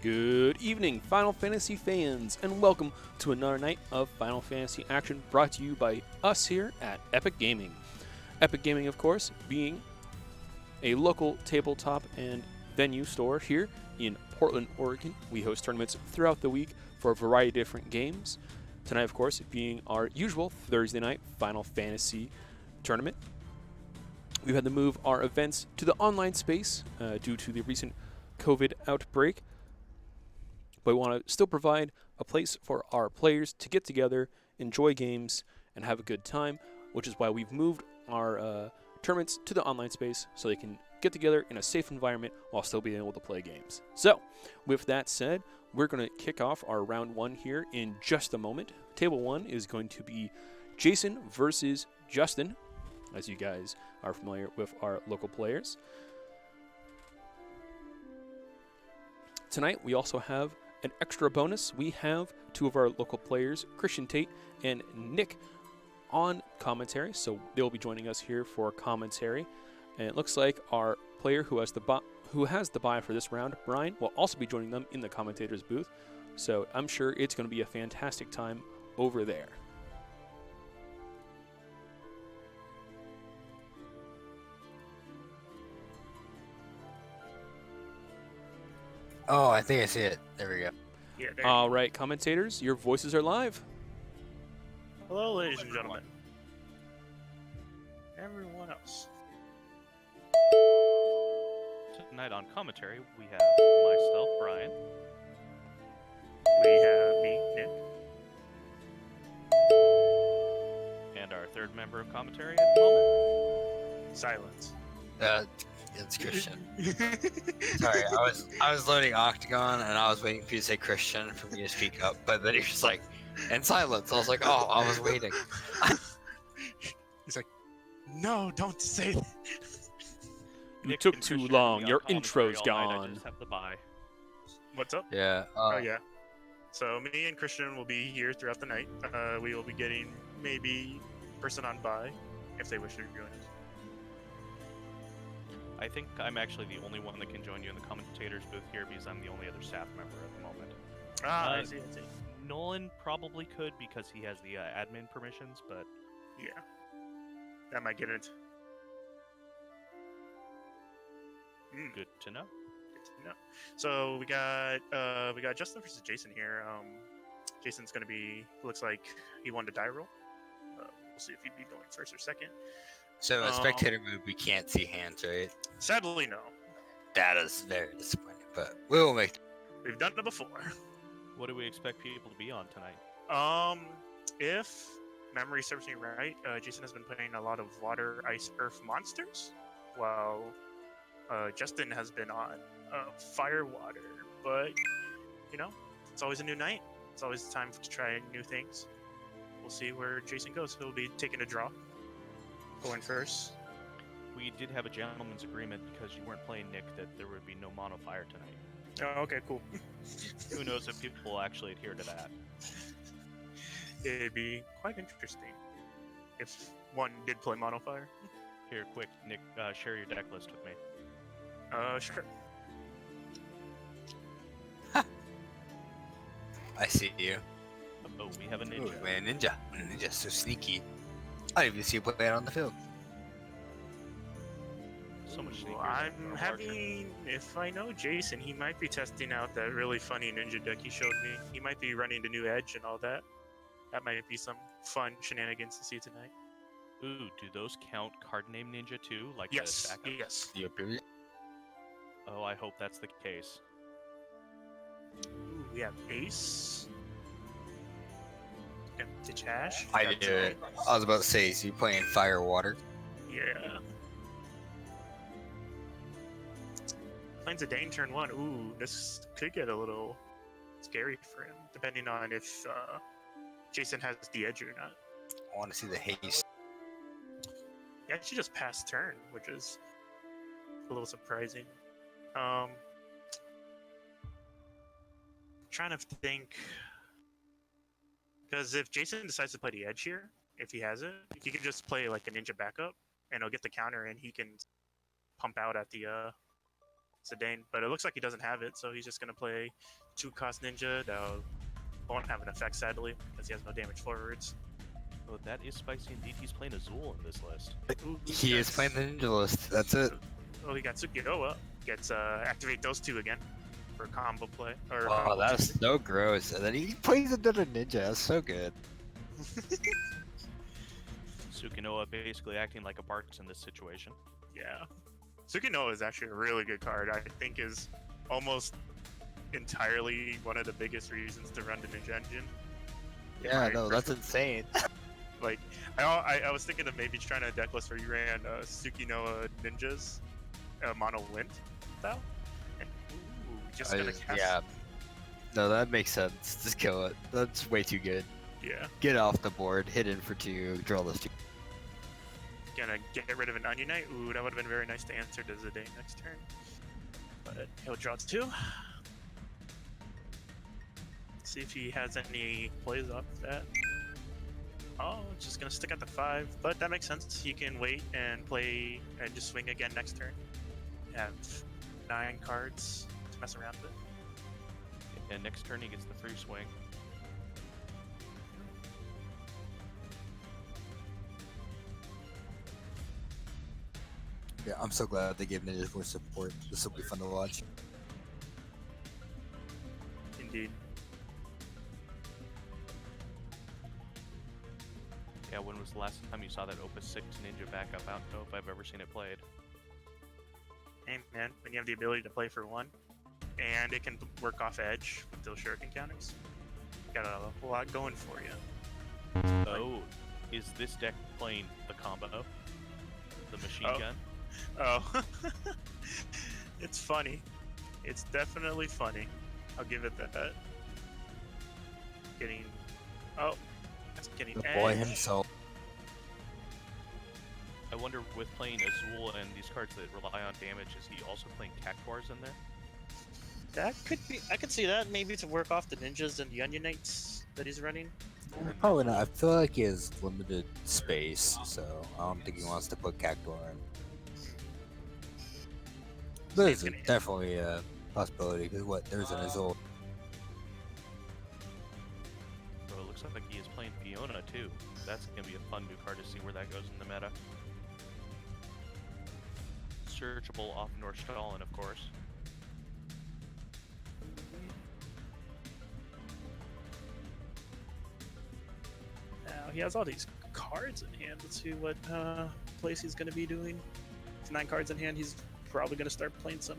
Good evening, Final Fantasy fans, and welcome to another night of Final Fantasy action brought to you by us here at Epic Gaming. Epic Gaming, of course, being a local tabletop and venue store here in Portland, Oregon. We host tournaments throughout the week for a variety of different games. Tonight, of course, being our usual Thursday night Final Fantasy tournament. We've had to move our events to the online space due to the recent COVID outbreak. But we want to still provide a place for our players to get together, enjoy games, and have a good time, which is why we've moved our tournaments to the online space so they can get together in a safe environment while still being able to play games. So, with that said, we're going to kick off our round one here in just a moment. Table one is going to be Jason versus Justin, as you guys are familiar with our local players. Tonight, we also have an extra bonus. We have two of our local players, Christian Tate and Nick, on commentary, so they'll be joining us here for commentary. And it looks like our player who has the bye for this round, Brian, will also be joining them in the commentator's booth. So I'm sure it's going to be a fantastic time over there. Oh, I think I see it. There we go. Yeah, there All right, commentators, your voices are live. Hello, ladies and gentlemen. Everyone else. Tonight on commentary, we have myself, Brian. We have me, Nick. And our third member of commentary at the moment. Silence. It's Christian. Sorry, I was loading Octagon and I was waiting for you to say Christian for me to speak up, but then he was just like, and silence. I was like, oh, I was waiting. He's like, no, don't say that. You Nick took and too Christian long. will be on Your commentary intro's all night. I gone. just have to buy. What's up? Yeah. Oh, yeah. So me and Christian will be here throughout the night. We will be getting maybe person on by if they wish to join us. I think I'm actually the only one that can join you in the commentator's booth here because I'm the only other staff member at the moment. I see. Nolan probably could because he has the admin permissions, but Yeah. That might get it. good to know. Good to know. So we got Justin versus Jason here. Jason's gonna be, looks like he won the die roll. We'll see if he'd be going first or second. So a spectator mode, we can't see hands, right? Sadly, no. That is very disappointing, but we will make. We've done it before. What do we expect people to be on tonight? If memory serves me right, Jason has been playing a lot of water, ice, earth monsters, while Justin has been on fire, water. But you know, it's always a new night. It's always the time to try new things. We'll see where Jason goes. He'll be taking a draw, going first. We did have a gentleman's agreement because you weren't playing Nick that there would be no mono fire tonight. Oh, okay, cool. Who knows if people will actually adhere to that? It'd be quite interesting if one did play mono fire. Here, quick, Nick, share your deck list with me. Sure. I see you. Oh, we have a ninja. Ooh, man, ninja. Ninja's so sneaky. I didn't even see you play it on the field. So much sneakers. I'm are having, if I know Jason, he might be testing out that really funny ninja deck he showed me. He might be running the new Edge and all that. That might be some fun shenanigans to see tonight. Ooh, do those count card name ninja too? Like the Yes, stack up? yes. Yep. Oh, I hope that's the case. Ooh, we have Ace. Empty Chash. I did it. I was about to say, so you playing fire, water? Yeah. Plains of Dane turn 1. Ooh, this could get a little scary for him, depending on if Jason has the edge or not. I want to see the haste. He actually just passed turn, which is a little surprising. Trying to think, because if Jason decides to play the edge here, if he has it, he can just play like a ninja backup, and he'll get the counter, and he can pump out at the Zidane, but it looks like he doesn't have it, so he's just gonna play 2-cost ninja that won't have an effect sadly because he has no damage forwards. Oh, that is spicy indeed. He's playing Azul in this list. He is playing the ninja list. That's it. Oh, he got Sukiyoa. Gets activate those two again for combo play. Or Wow, combo that's chasing. so gross. And then he plays another ninja. That's so good. Sukinoa basically acting like a Bartz in this situation. Yeah. Sukinoa is actually a really good card. I think is almost entirely one of the biggest reasons to run the Ninja Engine. Yeah, Right, no, that's insane. Like, I was thinking of maybe trying a deck list where you ran Sukinoa Ninjas, Mono Wind style. And just gonna cast. Yeah. No, that makes sense. Just kill it. That's way too good. Yeah. Get off the board, hit in for 2, draw those 2. Gonna get rid of an Onion Knight. Ooh, that would have been very nice to answer to Zidane next turn. But he'll draw 2. See if he has any plays off that. Oh, just gonna stick at the 5, but that makes sense. He can wait and play and just swing again next turn. Have 9 cards to mess around with. And next turn he gets the free swing. Yeah, I'm so glad they gave ninjas more support. This will be fun to watch. Indeed. Yeah, when was the last time you saw that Opus 6 Ninja backup? I don't know if I've ever seen it played. Hey man, when you have the ability to play for 1, and it can work off edge with those shuriken counters, got a whole lot going for you. Oh, is this deck playing the combo? The machine Oh. gun? Oh, it's funny. It's definitely funny. I'll give it that. Getting, oh, that's getting The boy edge. himself. I wonder, with playing Azul and these cards that rely on damage, is he also playing Cactuars in there? That could be. I could see that maybe to work off the ninjas and the Onion Knights that he's running. Probably not. I feel like he has limited space, so I don't think he wants to put Cactuar in. But it's definitely a possibility, because there's an Azul. So it looks like he is playing Fiona too. That's gonna be a fun new card to see where that goes in the meta. Searchable off Nordstallen, of course. Now he has all these cards in hand. Let's see what plays he's going to be doing. With 9 cards in hand, he's probably going to start playing some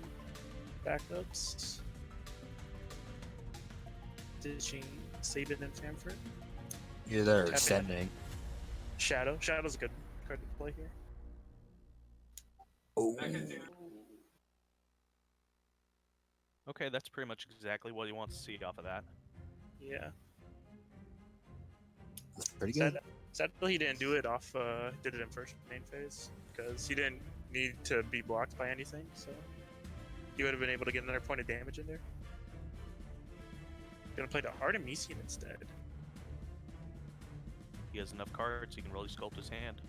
backups. Ditching Sabin and Famford. Either they're Tap extending. Shadow. Shadow's a good card to play here. Oh, Okay, that's pretty much exactly what he wants to see off of that. Yeah. that's pretty good. Sadly, he didn't do it off. Did it in first main phase because he didn't need to be blocked by anything. So he would have been able to get another point of damage in there. Gonna play the Artemisian instead. He has enough cards, he can really sculpt his hand.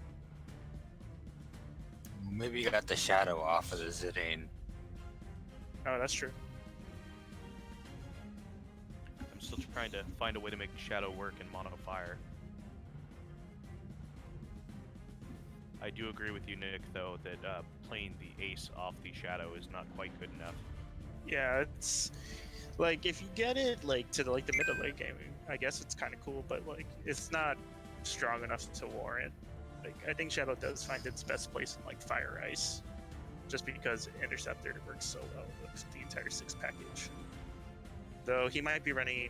Maybe you got the shadow off of the Zidane. Oh, that's true. I'm still trying to find a way to make Shadow work in Mono Fire. I do agree with you, Nick, though, that playing the Ace off the Shadow is not quite good enough. Yeah, it's like if you get it like to the mid to late game, I guess it's kind of cool, but like it's not strong enough to warrant. Like I think Shadow does find its best place in like Fire Ice, just because Interceptor works so well with the entire 6 package. Though he might be running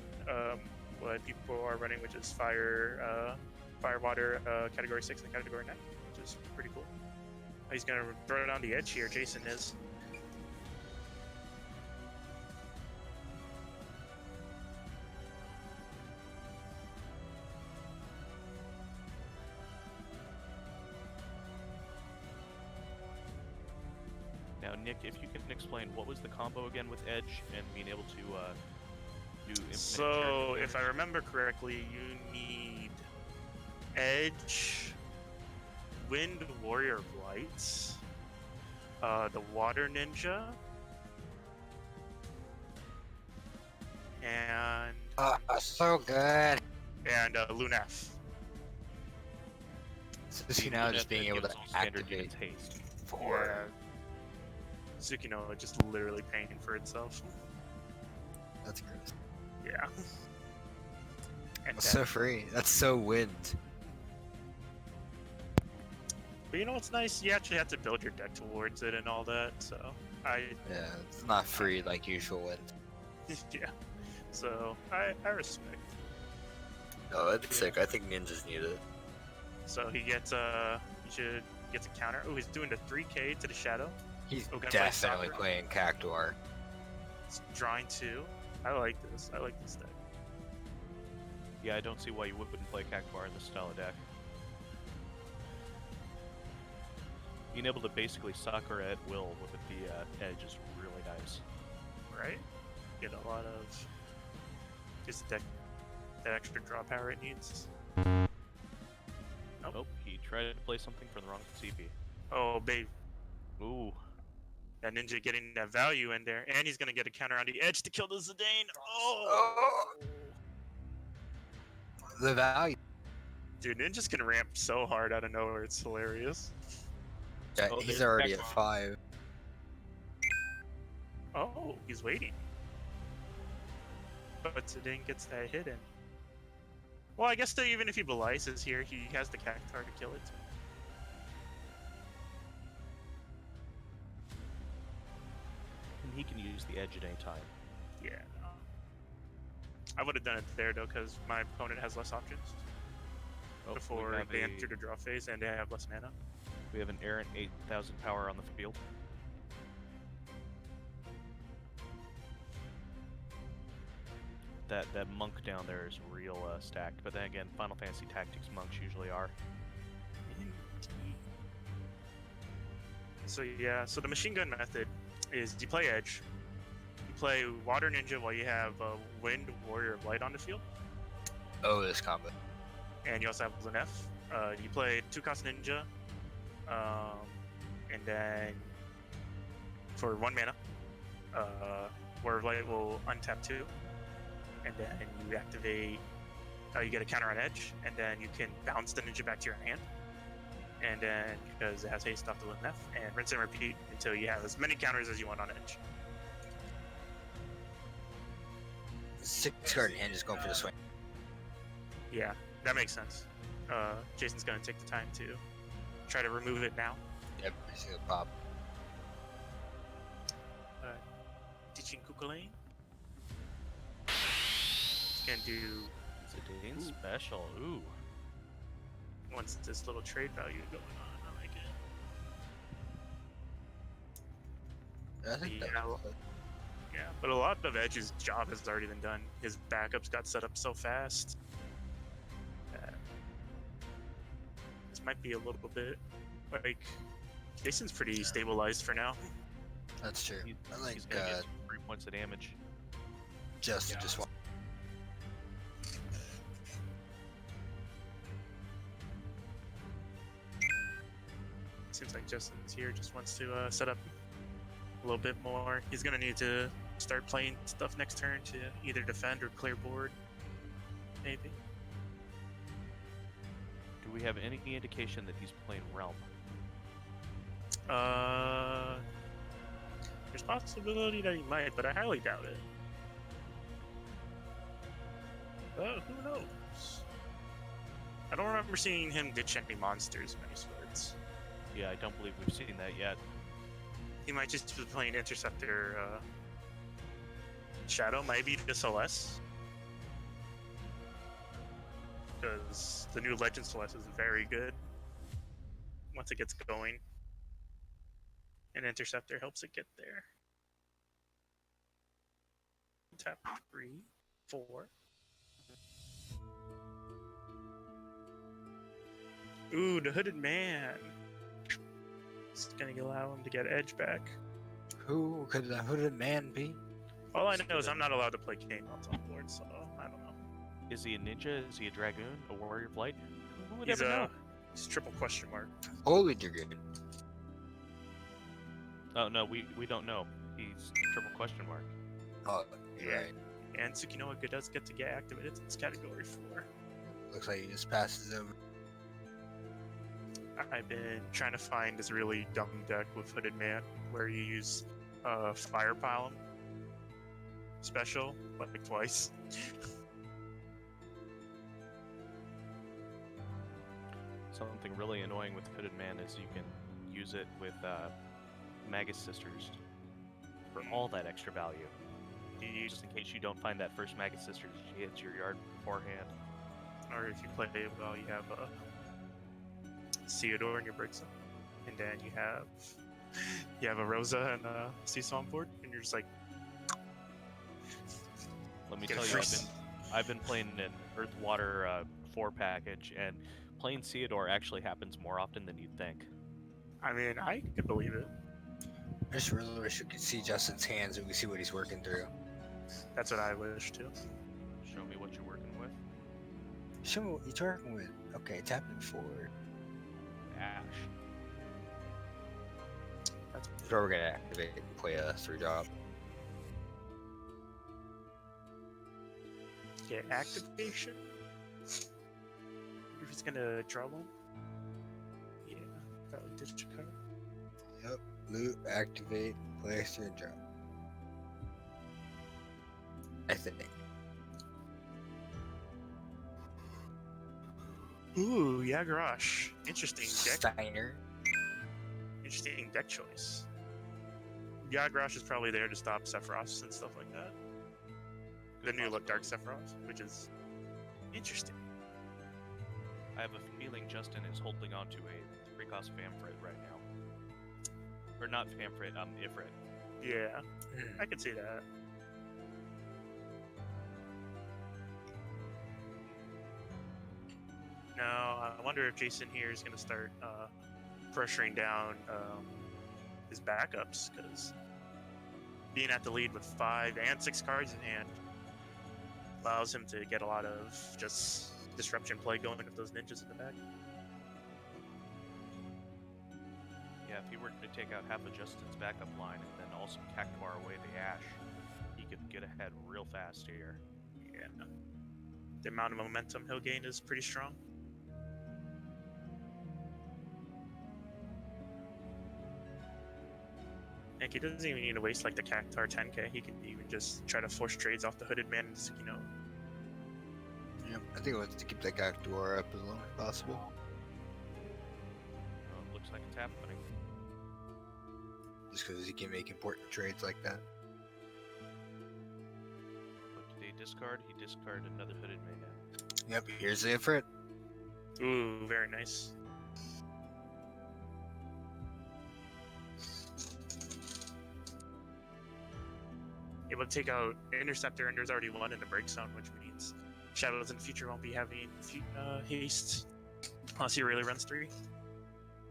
what people are running, which is Fire Water Category 6 and Category 9, which is pretty cool. He's gonna throw it on the edge here. Jason is. Now, Nick, if you can explain, what was the combo again with Edge and being able to do infinite So, charge if I damage? remember correctly, you need Edge, Wind Warrior of Lights, the Water Ninja, so good. and Lunaf. So now just being able to activate haste. 4. Yeah. Tsukino just literally paying for itself. That's gross. Yeah. And That's so free. That's so wind. but you know what's nice? You actually have to build your deck towards it and all that. So Yeah, it's not free like usual wind. yeah. So I respect. Oh, that's sick. I think ninjas need it. So he gets gets a counter. Oh, he's doing the 3K to the shadow. He's Oh, gonna play definitely soccer. playing Cactuar. He's drawing 2. I like this. I like this deck. Yeah, I don't see why you wouldn't play Cactuar in this style of deck. Being able to basically sucker at will with the edge is really nice. Right? Get a lot of just deck that extra draw power it needs. Oh, he tried to play something for the wrong CP. Oh, babe. Ooh. That ninja getting that value in there, and he's gonna get a counter on the edge to kill the Zidane. Oh! The value. Dude, ninjas can ramp so hard out of nowhere. It's hilarious. Yeah, Oh, he's there's already at Cactuar. 5. Oh, he's waiting. But Zidane gets that hit in. Well, I guess still, even if he Belize is here, he has the Cactuar to kill it. And he can use the edge at any time. Yeah. No. I would have done it there though, because my opponent has less options Oh, before we have they a- enter the draw phase, and they have less mana. We have an errant 8,000 power on the field. That monk down there is real stacked, but then again, Final Fantasy Tactics monks usually are. So yeah, so the machine gun method is you play edge, you play water ninja while you have wind warrior of light on the field, Oh, this combo. and you also have Lunef. You play 2-cost ninja, and then for 1 mana, warrior of light will untap 2, and then you activate. You get a counter on edge, and then you can bounce the ninja back to your hand. And then, because it has haste off the Lunef, and rinse and repeat until you have as many counters as you want on edge. 6 card in hand, just going for the swing. Yeah, that makes sense. Jason's gonna take the time to try to remove it now. Yep, I see the pop. Teaching Kukulane. Can do Zidane special. Ooh. once this little trade value going on. I like it. I think Yeah. that Yeah, but a lot of Edge's job has already been done. His backups got set up so fast. This might be a little bit like Jason's pretty stabilized for now. that's true. I like He's gonna get 3 points of damage. just one. Seems like Justin's here, just wants to set up a little bit more. He's gonna need to start playing stuff next turn to either defend or clear board, maybe. Do we have any indication that he's playing Realm? There's possibility that he might, but I highly doubt it. Who knows? I don't remember seeing him ditch any monsters of any sorts. Yeah, I don't believe we've seen that yet. He might just be playing Interceptor Shadow, maybe just OS. Because the new Legend Celeste is very good once it gets going. And Interceptor helps it get there. Tap 3, 4. Ooh, the Hooded Man. It's gonna allow him to get Edge back. Who could the hooded man be? All I know is I'm not allowed to play K-Mods on board, so I don't know. Is he a ninja? Is he a dragoon? A warrior of light? Who would He's ever know? he's triple question mark. Holy dragoon. Oh no, we don't know. He's triple question mark. Oh, you're Yeah. right. And Tsukinoa does get to get activated since category 4. Looks like he just passes over. I've been trying to find this really dumb deck with Hooded Man where you use Fire Palm special like twice. Something really annoying with Hooded Man is you can use it with Magus Sisters for all that extra value. Just in case you don't find that first Magus Sisters, she hits your yard beforehand. Or if you play it well, you have a Theodore in your Brixton, and then you have a Rosa and a Seesaw on board, and you're just like, Let me Get a tell you, free I've been playing an Earth Water 4 package, and playing Theodore actually happens more often than you'd think. I mean, I could believe it. I just really wish we could see Justin's hands and we could see what he's working through. That's what I wish too. Show me what you're working with. Show me what you're working with. Okay, tapping forward. Ash. That's That's where we're gonna activate and play a 3-drop. get activation. If he's gonna draw one. Yeah, probably ditch a card. Yep. Loot, activate, play a 3-drop. I think. Ooh, yeah, Garage. Interesting deck. Steiner. Interesting deck choice. Yagrash is probably there to stop Sephiroth and stuff like that. The new look Dark Sephiroth, which is interesting. I have a feeling Justin is holding on to a 3-cost Famfrit right now. Or not Famfrit, Ifrit. Yeah, I can see that. Now, I wonder if Jason here is going to start pressuring down his backups, because being at the lead with 5 and 6 cards in hand allows him to get a lot of just disruption play going with those ninjas in the back. Yeah, if he were to take out half of Justin's backup line and then also Cactuar away the Ash, he could get ahead real fast here. Yeah. The amount of momentum he'll gain is pretty strong. Heck, he doesn't even need to waste like the Cactuar 10k. He can even just try to force trades off the Hooded Man and Tsukino. Yep. I think it wants to keep that Cactuar up as long as possible. Looks like it's happening. Just because he can make important trades like that. What did he discard? He discarded another Hooded Man. Yep, here's the Ifrit. Ooh, very nice. Able to take out Interceptor, and there's already one in the break zone, which means Shadows in the future won't be having haste unless he really runs 3.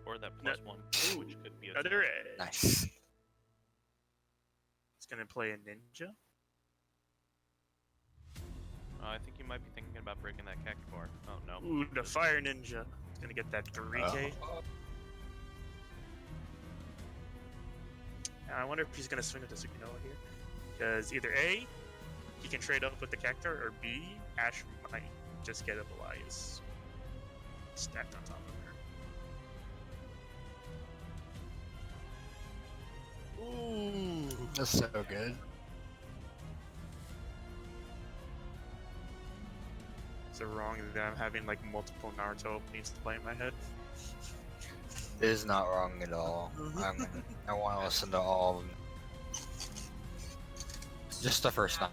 Or that +1, which could be a Other edge. Nice. He's gonna play a ninja. I think you might be thinking about breaking that Cactuar. Oh no. Ooh, the Fire Ninja. He's gonna get that 3k. Now, I wonder if he's gonna swing with the Tsukinoa here. Because either A, he can trade up with the Cactuar, or B, Ash might just get a Elias stacked on top of her. Ooh. That's so good. Is it wrong that I'm having like multiple Naruto openings to play in my head? It is not wrong at all. I want to listen to all of them. Just the first 9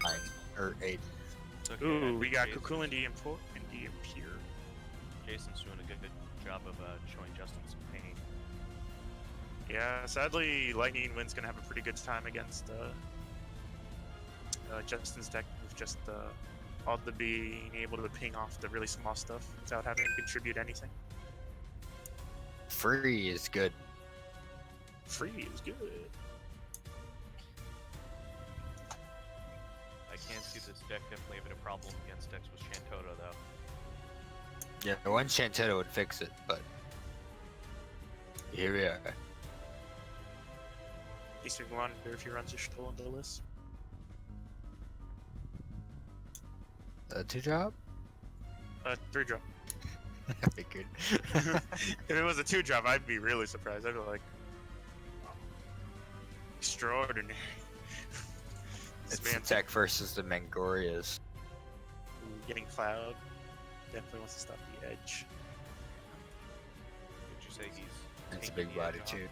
or 8. It's okay, I Ooh, think we got Jason- Kukul and the Impure. Jason's doing a good job of showing Justin some pain. Yeah, sadly, Lightning Wind's gonna have a pretty good time against Justin's deck with just all the being able to ping off the really small stuff without having to contribute anything. Free is good. Free is good. I can't see this deck definitely having a problem against decks with Shantotto though. Yeah, one Chantetto would fix it, but here we are. Eastern Wonder if he runs a Stoll on the list. 2-drop? 3-drop. I figured. If it was a 2-drop, I'd be really surprised. I'd be like, extraordinary. This It's man Tech versus the Mangorias. getting Cloud definitely wants to stop the edge. Would you say he's? It's a taking big the edge body off? too.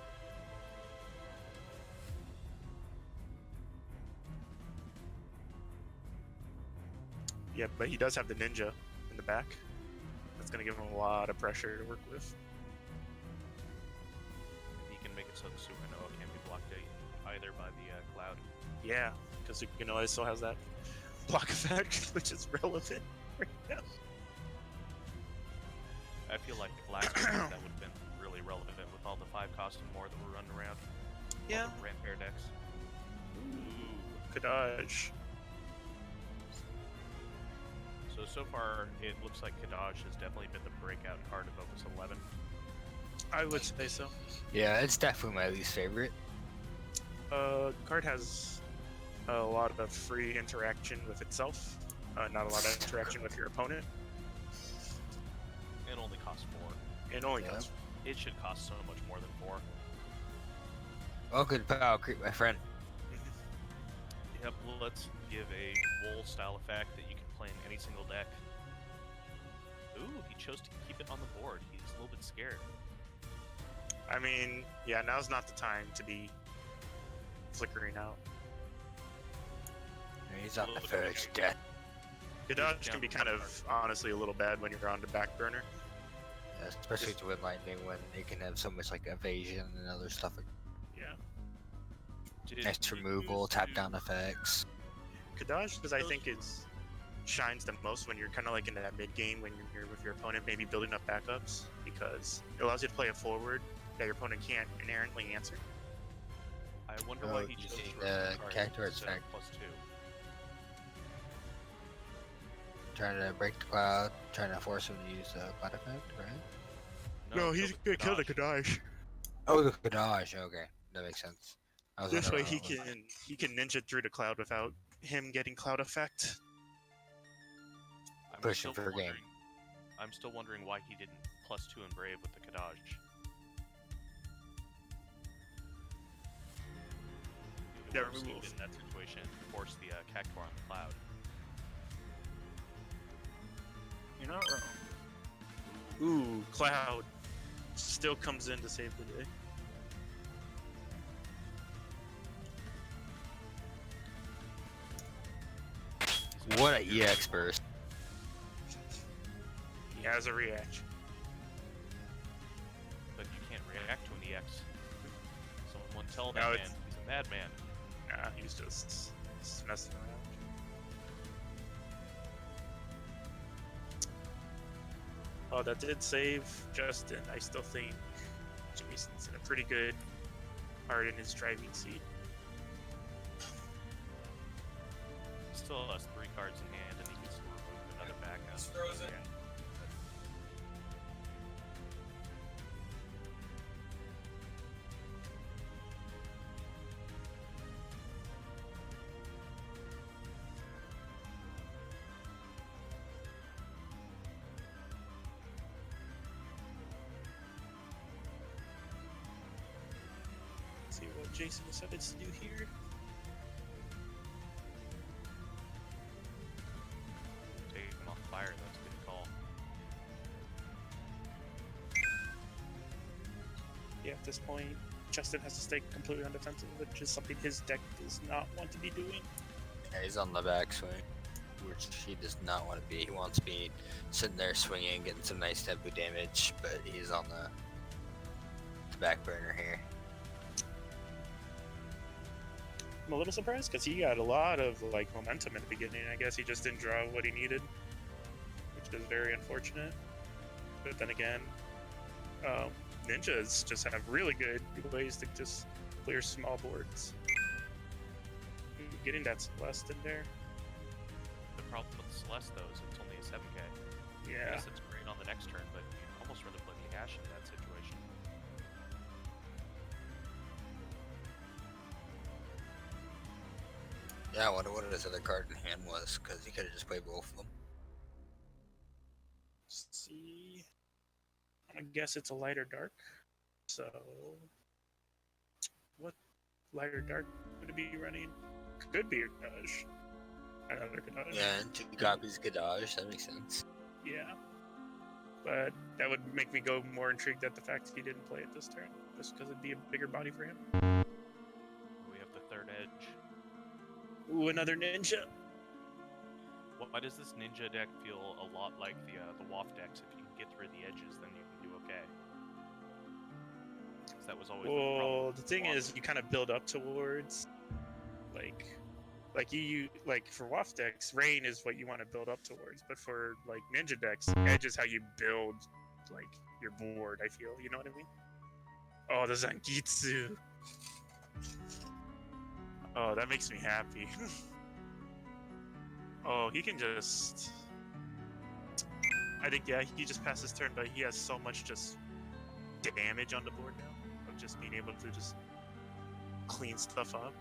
Yeah, but he does have the ninja in the back. That's gonna give him a lot of pressure to work with. He can make it so the supernova can't be blocked either by the cloud. Yeah, because Supernova still has that block effect, which is relevant right now. I feel like last week that would have been really relevant with all the 5-cost and more that were running around. Yeah. All the Ramp Air decks. Ooh, Kadaj. So far, it looks like Kadaj has definitely been the breakout card of Opus 11. I would say so. Yeah, it's definitely my least favorite. Card has a lot of free interaction with itself, not a lot of interaction with your opponent, It only costs 4. and only Yeah. costs. It should cost so much more than 4. Oh, good power creep, my friend. Yep, let's give a wool style effect that you can play in any single deck. Ooh, he chose to keep it on the board. He's a little bit scared. I mean, yeah, now's not the time to be flickering out. He's on the Little bit verge of of death. Kadaj can be kind of, honestly, a little bad when you're on the back burner. Yeah, especially to win lightning when they can have so much like evasion and other stuff. Like Yeah. next removal, tap down effects. Kadaj, because I think it's shines the most when you're kind of like in that mid game when you're with your opponent, maybe building up backups, because it allows you to play a forward that your opponent can't inherently answer. I wonder Oh, why he you chose see to the remove cards character instead of effect. +2. Trying to break the cloud, trying to force him to use the cloud effect, right? No, he's kill gonna the kill the Kadaj. Oh, the Kadaj. Okay, that makes sense. I was This way wondering he what can ninja through the cloud without him getting cloud effect. I'm Pushing still for a game. wondering- I'm still wondering why he didn't +2 and Brave with the Kadaj. It Yeah, would have remove. steamed in that situation and forced the Cactuar on the cloud. You're not wrong. Ooh, cloud still comes in to save the day. What a EX burst. He has a reaction. But you can't react to an EX. Someone tell that No, man it's- he's a madman. Nah, he's just messing around. Oh, that did save Justin. I still think Jason's in a pretty good part in his driving seat. Still has 3 cards in hand and he can still remove another backup. It's frozen. See what Jason decides to do here. Take him off fire, that's a good call. Yeah, at this point, Justin has to stay completely on defensive, which is something his deck does not want to be doing. Yeah, he's on the backswing, which he does not want to be. He wants to be sitting there swinging, getting some nice tempo damage, but he's on the back burner here. I'm a little surprised because he got a lot of like momentum at the beginning. I guess he just didn't draw what he needed, which is very unfortunate. But then again, ninjas just have really good ways to just clear small boards. Getting that Celeste in there, The problem with Celeste though is it's only a 7k. yeah. Yes, it's great on the next turn, but you'd almost rather play cash in that situation. Yeah, I wonder what his other card in hand was, because he could have just played both of them. see. I guess it's a light or dark. So, what light or dark would it be running? Could be a Kadaj. Another Kadaj. Yeah, and 2 copies Kadaj, that makes sense. Yeah. But that would make me go more intrigued at the fact he didn't play it this turn, just because it'd be a bigger body for him. We have the third edge. Ooh, another ninja. Why does this ninja deck feel a lot like the WAF decks? If you can get through the edges, then you can do okay. 'Cause that was always the problem. Well, with the thing WAF. is, you kind of build up towards, like you like for WAF decks, rain is what you want to build up towards. But for like ninja decks, edge is how you build like your board. I feel, you know what I mean? Oh, the Zangetsu. Oh, that makes me happy. Oh, he can just. I think, yeah, he just passed his turn, but he has so much just damage on the board now of just being able to just clean stuff up.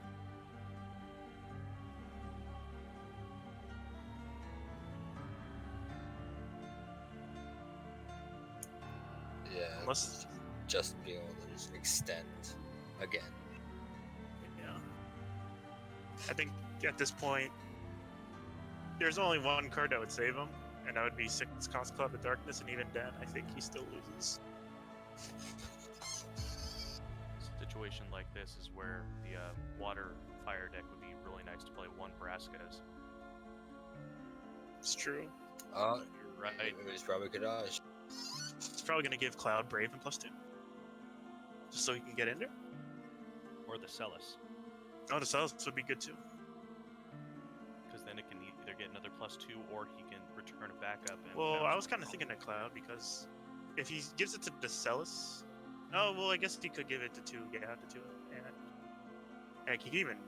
Yeah, Unless, just be able to just extend again. yeah. I think at this point, there's only one card that would save him, and that would be 6 cost Cloud of Darkness, and even then, I think he still loses. Situation like this is where the water fire deck would be really nice to play 1 Braskas. It's true. Oh, You're right. it was probably Kadaj. He's probably going to give Cloud Brave and +2. Just so he can get in there. Or the Celis. Oh, the Cells would be good too. Because then it can either get another +2 or he can return it back up. And Well, bounce I was it kind of from thinking of Cloud because if he gives it to the Celis, oh well, I guess he could give it to 2. Yeah, to 2, and heck, he could even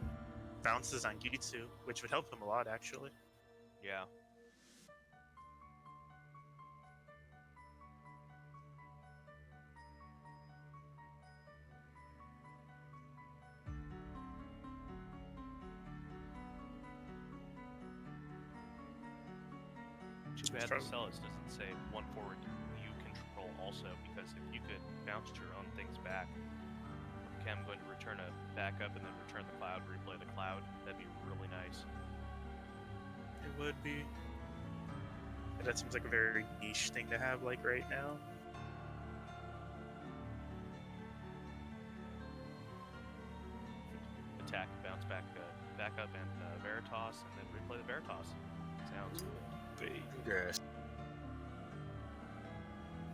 bounce the Zangetsu, which would help him a lot actually. Yeah. Too bad the Probably- Celis doesn't say 1 forward you control also, because if you could bounce your own things back, okay, I'm going to return a backup and then return the cloud, replay the cloud, that'd be really nice. It would be. And that seems like a very niche thing to have, like right now. Attack, bounce back, backup, and Veritas, and then replay the Veritas. Sounds cool. Yes.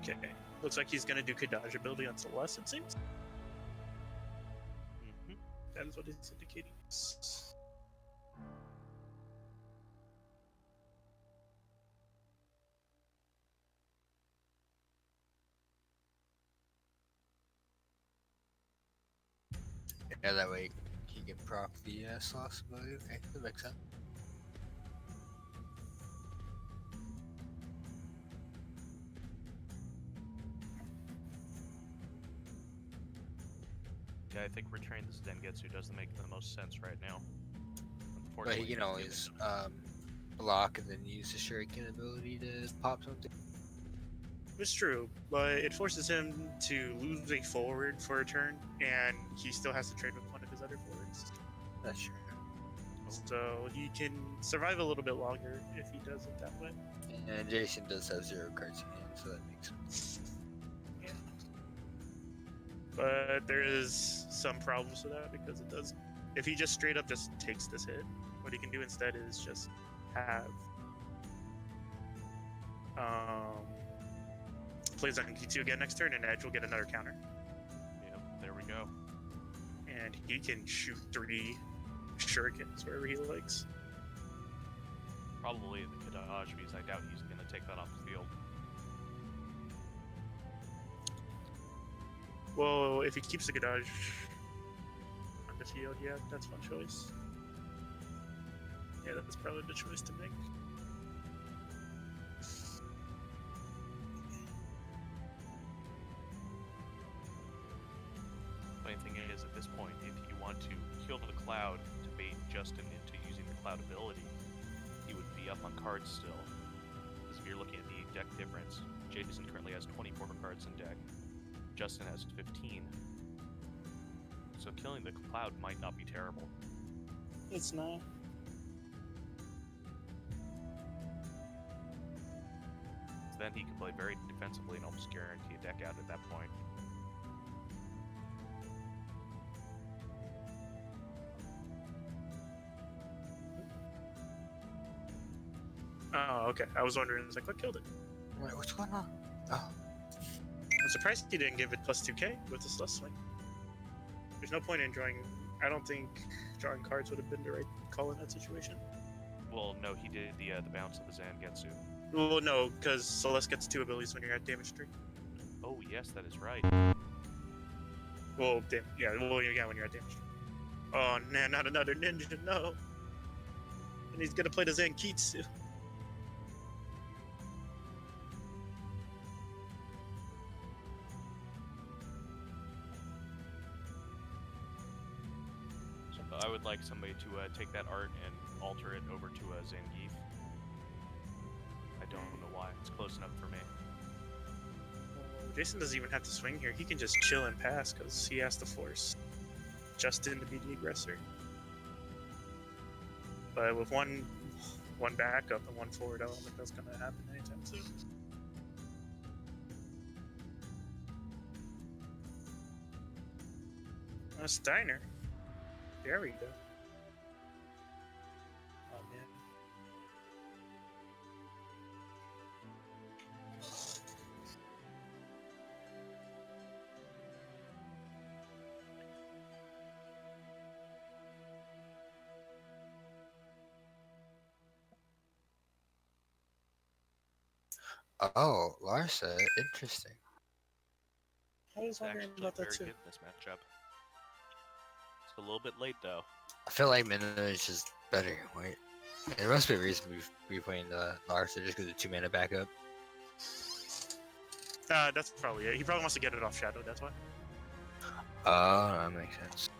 Okay. Looks like he's gonna do Kadaj ability on Celeste, it seems. Mm-hmm. That is what it's indicating. Yeah, that way he can proc the Sloss ability. Okay, that makes sense. Yeah, I think returning this Dengetsu doesn't make the most sense right now. But he Unfortunately, can always block and then use the Shuriken ability to pop something. It's true, but it forces him to lose a forward for a turn, and he still has to trade with one of his other forwards. That's true. So he can survive a little bit longer if he does it that way. And Jason does have 0 cards in hand, so that makes sense. Yeah. But there is some problems with that because it does. If he just straight up just takes this hit, what he can do instead is just have plays on G2 again next turn, and Edge will get another counter. Yep, there we go. And he can shoot 3 shurikens wherever he likes. Probably the Kadaj, because I doubt he's going to take that off the field. Well, if he keeps the Kadaj on the field, yeah, that's one choice. Yeah, that's probably the choice to make. Funny thing is, at this point, if you want to kill the Cloud to bait Justin into using the Cloud ability, he would be up on cards still. Because if you're looking at the deck difference. Jason currently has 24 cards in deck. Justin has 15. So killing the Cloud might not be terrible. It's not. Then he can play very defensively and almost guarantee a deck out at that point. Oh, okay. I was wondering, it's like, what killed it? Wait, what's going on? Oh, I'm surprised he didn't give it plus 2k with this less swing. There's no point in drawing. I don't think drawing cards would have been the right call in that situation. Well, no, he did the bounce of the Zangetsu. Well, no, because Celeste gets 2 abilities when you're at damage 3. Oh, yes, that is right. Well, yeah, when you're at damage 3. Oh, man, not another ninja, no. And he's gonna play the Zankitsu. So I would like somebody to take that art and alter it over to Zangief. I don't know why. It's close enough for me. Jason doesn't even have to swing here. He can just chill and pass because he has to force Justin to be the aggressor. But with one backup and one forward, I don't think that's going to happen anytime soon. Steiner. There we go. Oh, man. oh, Larsa, interesting. I was It's wondering actually about that very too. good in this matchup. It's a little bit late, though. I feel like Minna is just better. Wait, there must be a reason we playing Larsa just because of 2-mana backup. That's probably it. He probably wants to get it off Shadow, that's why. Oh, that makes sense.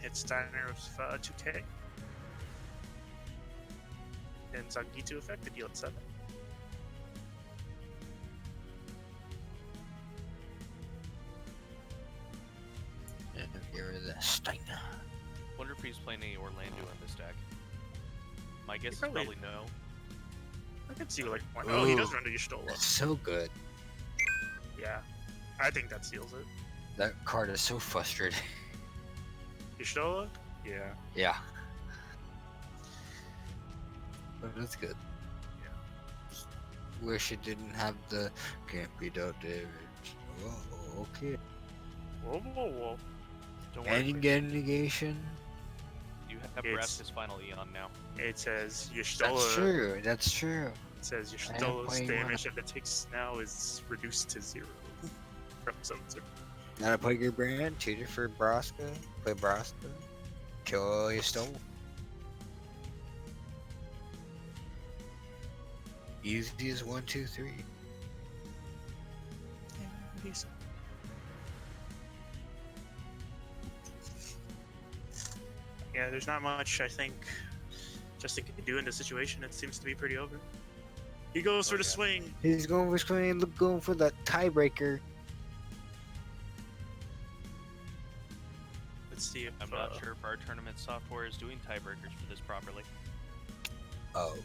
Hit Steiner with 2k. And Zangitu effect to deal at 7. And you're the Steiner. Wonder if he's playing any Orlando in this deck. My guess is probably- probably no. I can see like one. Oh, he does Ooh. run to Y'shtola. That's so good. Yeah. I think that seals it. That card is so frustrating. Y'shtola? Yeah. yeah. But that's good. Wish it didn't have the can't be dealt damage. Oh, okay. Whoa, whoa, whoa. Don't And you worry. get a negation. You have It's- Breath his final Eon now. It says That's Y'shtola. true. That's true. It says I am Y'shtola's playing damage that it takes now is reduced to 0 from 7-0. Gotta play your brand. Tutor for Braska. Play Braska. Kill your stole. Easy as 1, 2, 3. Yeah, decent. Yeah, there's not much I think Justin can do in this situation. It seems to be pretty over. He goes Oh, for the yeah. swing. He's going for screen. Going for the tiebreaker. Let's see if I'm not sure if our tournament software is doing tiebreakers for this properly. Oh.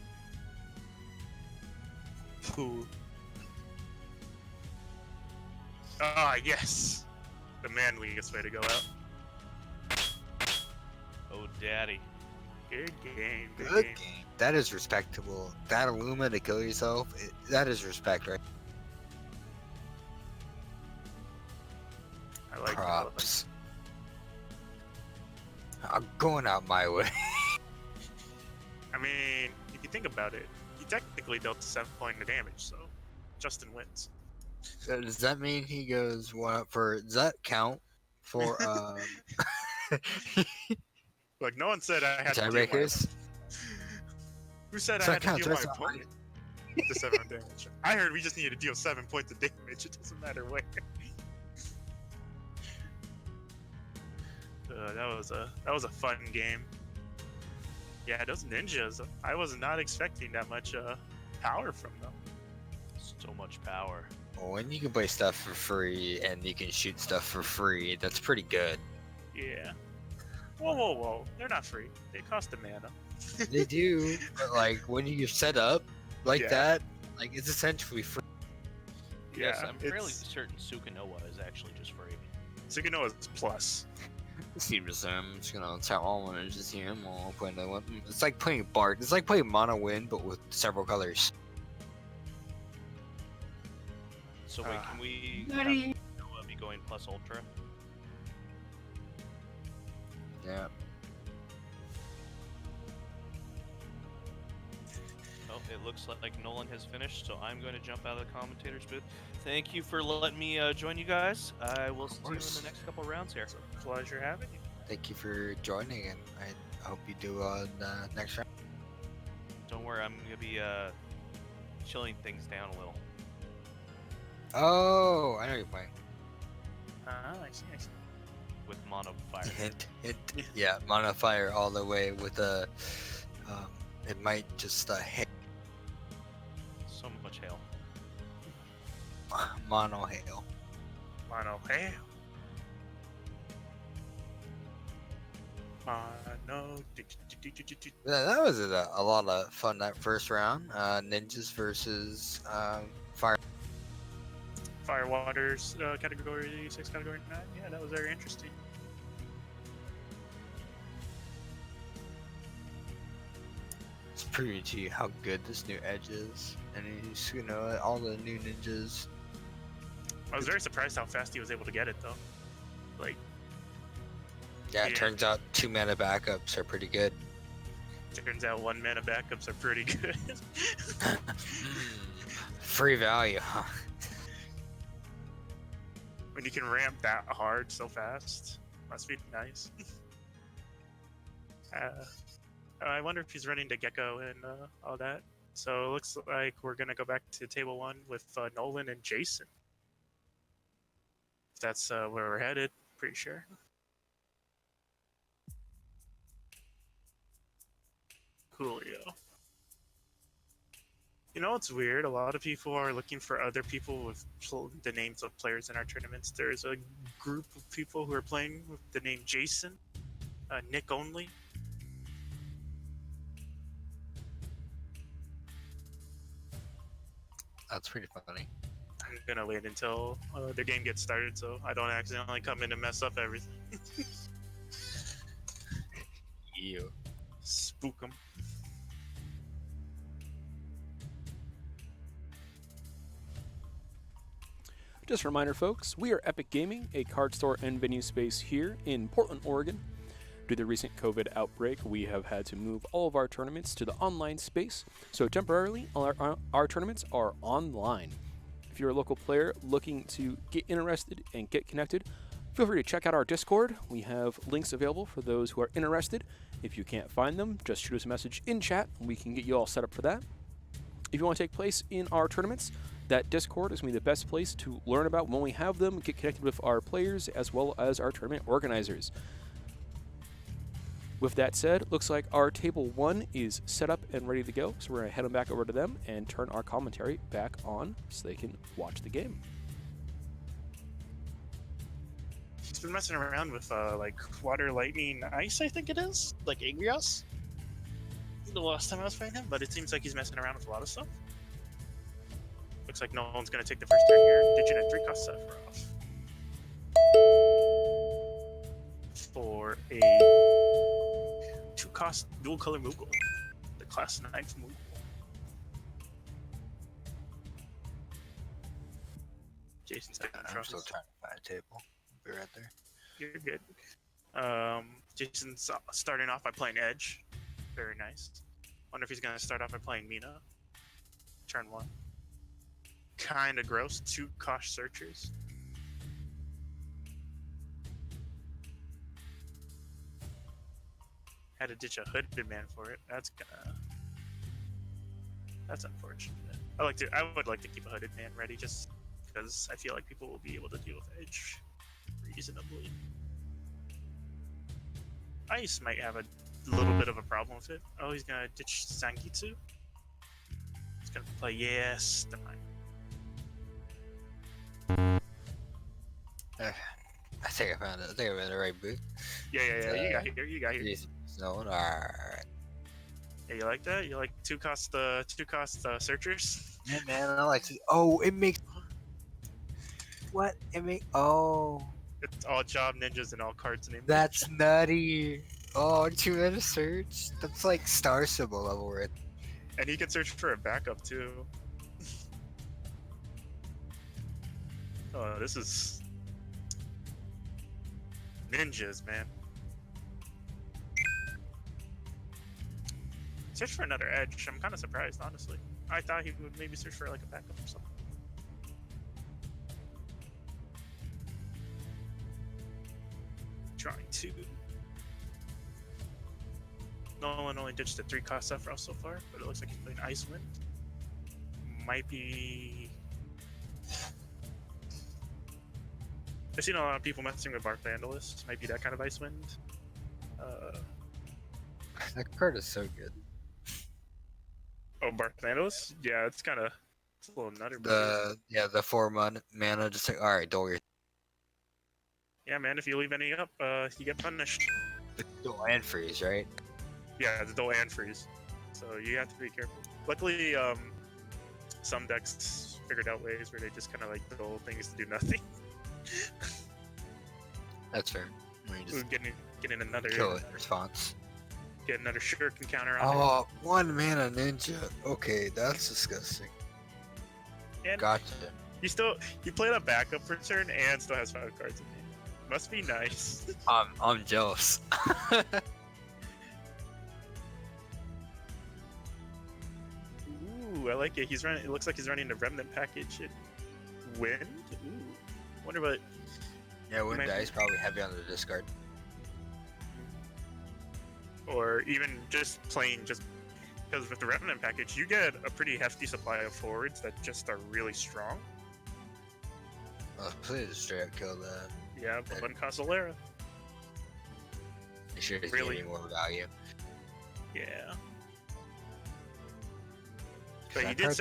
Who? Ah, yes! The manliest way to go out. Oh, daddy. Good game, good, Good game. game. That is respectable. That Illuma to kill yourself, that is respect, right? I like Props. I'm going out my way. I mean, if you think about it, he technically dealt 7 points of damage, so Justin wins. So does that mean he goes 1 up for? Does that count for Like, no one said I had to deal my tiebreakers? Who said So I it had to counts, deal my right? So opponent? to 7 damage. I heard we just needed to deal 7 points of damage. It doesn't matter where. That was a fun game. Yeah, those ninjas. I was not expecting that much power from them. So much power. When you can play stuff for free and you can shoot stuff for free, that's pretty good. Yeah. Whoa. They're not free. They cost a mana. They do, but like when you set up like Yeah. that, like it's essentially free. Yeah, Yes, I'm fairly it's certain Sukanoa is actually just free. Sukanoa's plus. Seems I'm just gonna tap all one and just here. I'm all playing the weapon. It's like playing Bard. It's like playing Mono Wind, but with several colors. So wait, can we have Nutty. Sukanoa be going plus ultra? Yeah. Oh, it looks like Nolan has finished, so I'm going to jump out of the commentator's booth. Thank you for letting me join you guys. I will see you in course. the next couple rounds here. It's a pleasure having you. Thank you for joining, and I hope you do the next round. Don't worry, I'm going to be chilling things down a little. Oh, I know you're playing. I see. With mono fire. Hint. Yeah, Mono Fire all the way with a. It might just hit So much hail. Mono Hail. Mono hail. Mono. Yeah, that was a lot of fun that first round. Ninjas versus Fire. Firewaters category 6, category 9. Yeah, that was very interesting. It's proving to you how good this new Edge is, and he's, all the new ninjas. I was very surprised how fast he was able to get it, though. Like, Yeah, Yeah. it turns out 2 mana backups are pretty good. turns out 1 mana backups are pretty good. Free value, huh? When you can ramp that hard so fast, must be nice. I wonder if he's running to Gecko and all that. So it looks like we're gonna go back to table 1 with Nolan and Jason. That's where we're headed, pretty sure. Coolio. You know what's weird? A lot of people are looking for other people with the names of players in our tournaments. There's a group of people who are playing with the name Jason, Nick only. That's pretty funny. I'm gonna wait until the game gets started so I don't accidentally come in and mess up everything. You. Spook them. Just a reminder, folks, we are Epic Gaming, a card store and venue space here in Portland, Oregon. Due to the recent COVID outbreak, we have had to move all of our tournaments to the online space, so temporarily our tournaments are online. If you're a local player looking to get interested and get connected, feel free to check out our Discord. We have links available for those who are interested. If you can't find them, just shoot us a message in chat and we can get you all set up for that. If you want to take place in our tournaments, that Discord is going to be the best place to learn about when we have them, get connected with our players as well as our tournament organizers. With that said, looks like our table 1 is set up and ready to go, so we're going to head on back over to them and turn our commentary back on so they can watch the game. He's been messing around with like water, lightning, ice, I think it is, like Agrios. The last time I was playing him, but it seems like he's messing around with a lot of stuff. Looks like no one's gonna take the first turn here. Ditching a 3-cost Sephiroth for a 2-cost dual color Moogle, the class 9 Moogle. Jason's taking I'm from still trying to find a table. Be right there. You're good. Jason's starting off by playing Edge. Very nice. Wonder if he's gonna start off by playing Mina. Turn 1. Kinda gross. 2 Kosh Searchers. Had to ditch a hooded man for it. That's unfortunate. I would like to keep a hooded man ready just because I feel like people will be able to deal with edge reasonably. Ice might have a little bit of a problem with it. Oh, he's gonna ditch Zangetsu. He's gonna play yes. Never mind. I think I found it. I think I'm in the right booth. Yeah. You got here. You got here. Zone. Alright. Yeah, you like that? You like two cost searchers? Yeah, man, I like to. Oh, it makes. What? It makes. Oh. It's all job ninjas and all cards named. That's nutty. Oh, 2 minute search? That's like star symbol level right. And he can search for a backup too. Oh, this is ninjas, man. Search for another edge. I'm kind of surprised, honestly. I thought he would maybe search for like a backup or something. Trying to. Nolan only ditched the 3-cost Sephiroth so far, but it looks like he's playing Icewind. Might be. I've seen a lot of people messing with Bark Vandalist. Might be that kind of Icewind. That card is so good. Oh, Bark Vandalist? Yeah, it's a little nutter. The 4 mana, just like, alright, don't worry. Yeah, man, if you leave any up, you get punished. The land freeze, right? Yeah, the dual and freeze. So you have to be careful. Luckily, some decks figured out ways where they just kind of like dual things to do nothing. That's fair. I mean, just getting another kill it in response. Get another shuriken counter on Oh, 1 mana ninja. Okay, that's disgusting. it. And Gotcha. you played a backup for turn and still has 5 cards in it. Must be nice. I'm jealous. Ooh, I like it. It looks like he's running the remnant package in Wind. Ooh. Wonder what. Yeah, Wind Dice probably heavy on the discard. Or even just plain because with the remnant package you get a pretty hefty supply of forwards that just are really strong. Please just straight up kill that. Yeah, but one costs Solera. It should Really? give me more value. Yeah. But he did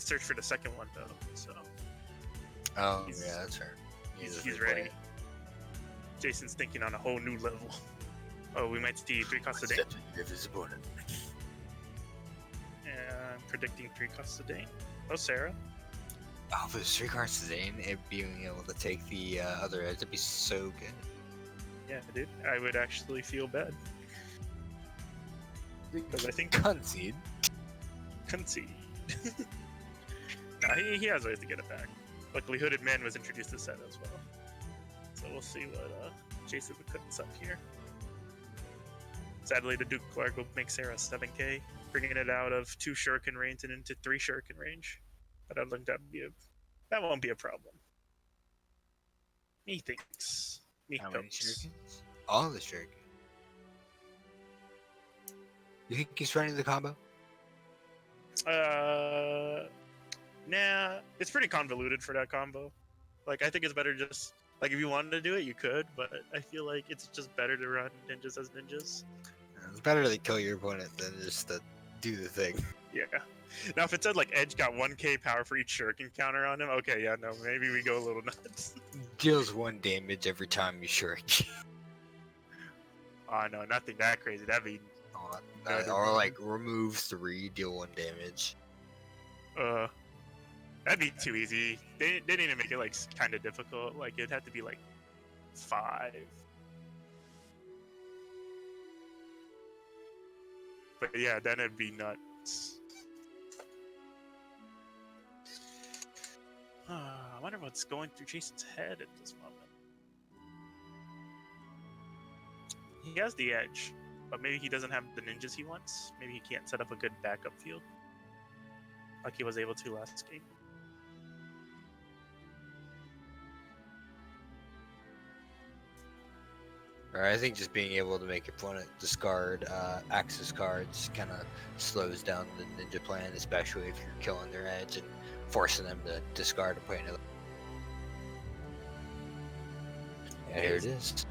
search for the second one though, so Oh, He's- yeah, that's fair. he's ready. Jason's thinking on a whole new level. Oh, we might see 3 costs a day. And predicting 3 costs a day. Oh, Sarah. Oh, but 3 cards today and it being able to take the other edge, that'd be so good. Yeah, dude. I would actually feel bad. Because I think Concede. concede. Nah, he has ways to get it back. Luckily, Hooded Man was introduced to set as well. So we'll see what Jason cooks up here. Sadly, the Duke Clark will make Sarah 7k, bringing it out of 2 shuriken range and into 3 shuriken range. But I don't think that won't be a problem. Me thinks. Me How many hopes. shurikens? All the shurikens. You think he's running the combo? Nah, it's pretty convoluted for that combo. Like, I think it's better just like if you wanted to do it, you could, but I feel like it's just better to run ninjas as ninjas. It's better to kill your opponent than just to do the thing. Yeah. Now, if it said like Edge got 1k power for each shuriken counter on him, okay, yeah, no, maybe we go a little nuts. Deals 1 damage every time you shuriken. Oh no, nothing that crazy. That'd be Or like remove 3, deal 1 damage. that'd be too easy. They need to make it like kind of difficult. Like it'd have to be like 5. But yeah, then it'd be nuts. I wonder what's going through Jason's head at this moment. He has the edge, but maybe he doesn't have the ninjas he wants. Maybe he can't set up a good backup field like he was able to last game. Or I think just being able to make opponent discard access cards kind of slows down the ninja plan, especially if you're killing their edge and forcing them to discard and play another. And here it is.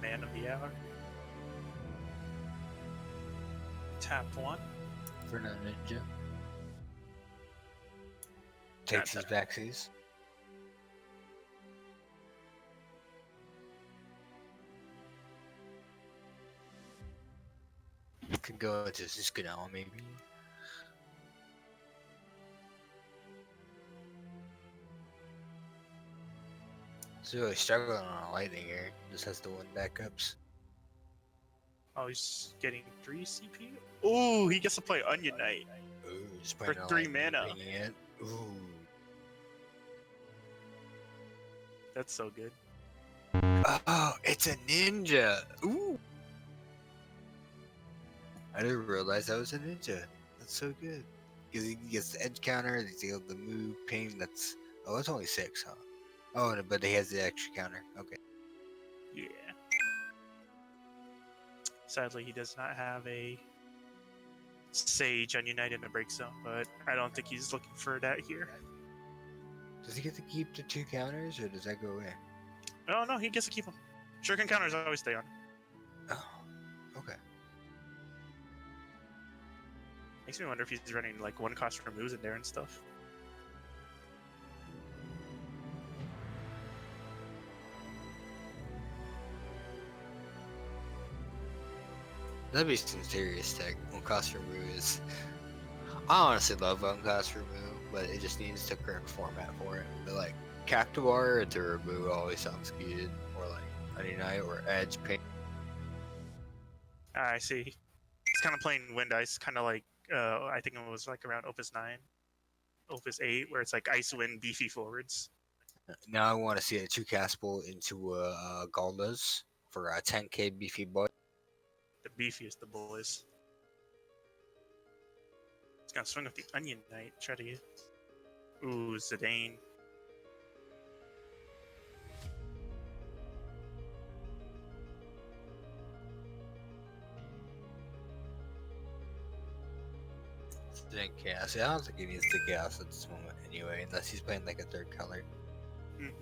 Man of the hour. Tap 1. For no ninja. Takes his backsies. Could go into Suskanal maybe. He's really struggling on a lightning here. Just has to win backups. Oh, he's getting 3 CP. Ooh, he gets to play Onion Knight. Ooh, just For playing a 3 lightning, mana. bringing it. Ooh. That's so good. Oh, it's a ninja. Ooh. I didn't realize that was a ninja. That's so good. Because he gets the edge counter, he's able to move, ping. That's it's only 6, huh? Oh, no, but he has the extra counter. Okay. Yeah. Sadly, he does not have a Sage Onion Knight in the break zone, but I don't think he's looking for that here. Does he get to keep the 2 counters, or does that go away? Oh no, he gets to keep them. Shuriken counters always stay on. Oh, okay. Makes me wonder if he's running like 1 cost removes in there and stuff. That'd be some serious tech. 1 cost remove is. I honestly love 1 cost remove, but it just needs the correct format for it. But like Captivar to remove always sounds good, or like Honey Knight or Edge Paint. I see. He's kind of playing Wind Ice, kind of like I think it was like around Opus 9, Opus 8, where it's like Ice Wind beefy forwards. Now I want to see a 2 castable into Galdas for a 10k beefy boy. The beefiest the boys. He's gonna swing with the Onion Knight, try to get. Ooh, Zidane. Didn't cast. I don't think he needs to cast at this moment anyway, unless he's playing like a 3rd color. Mhm.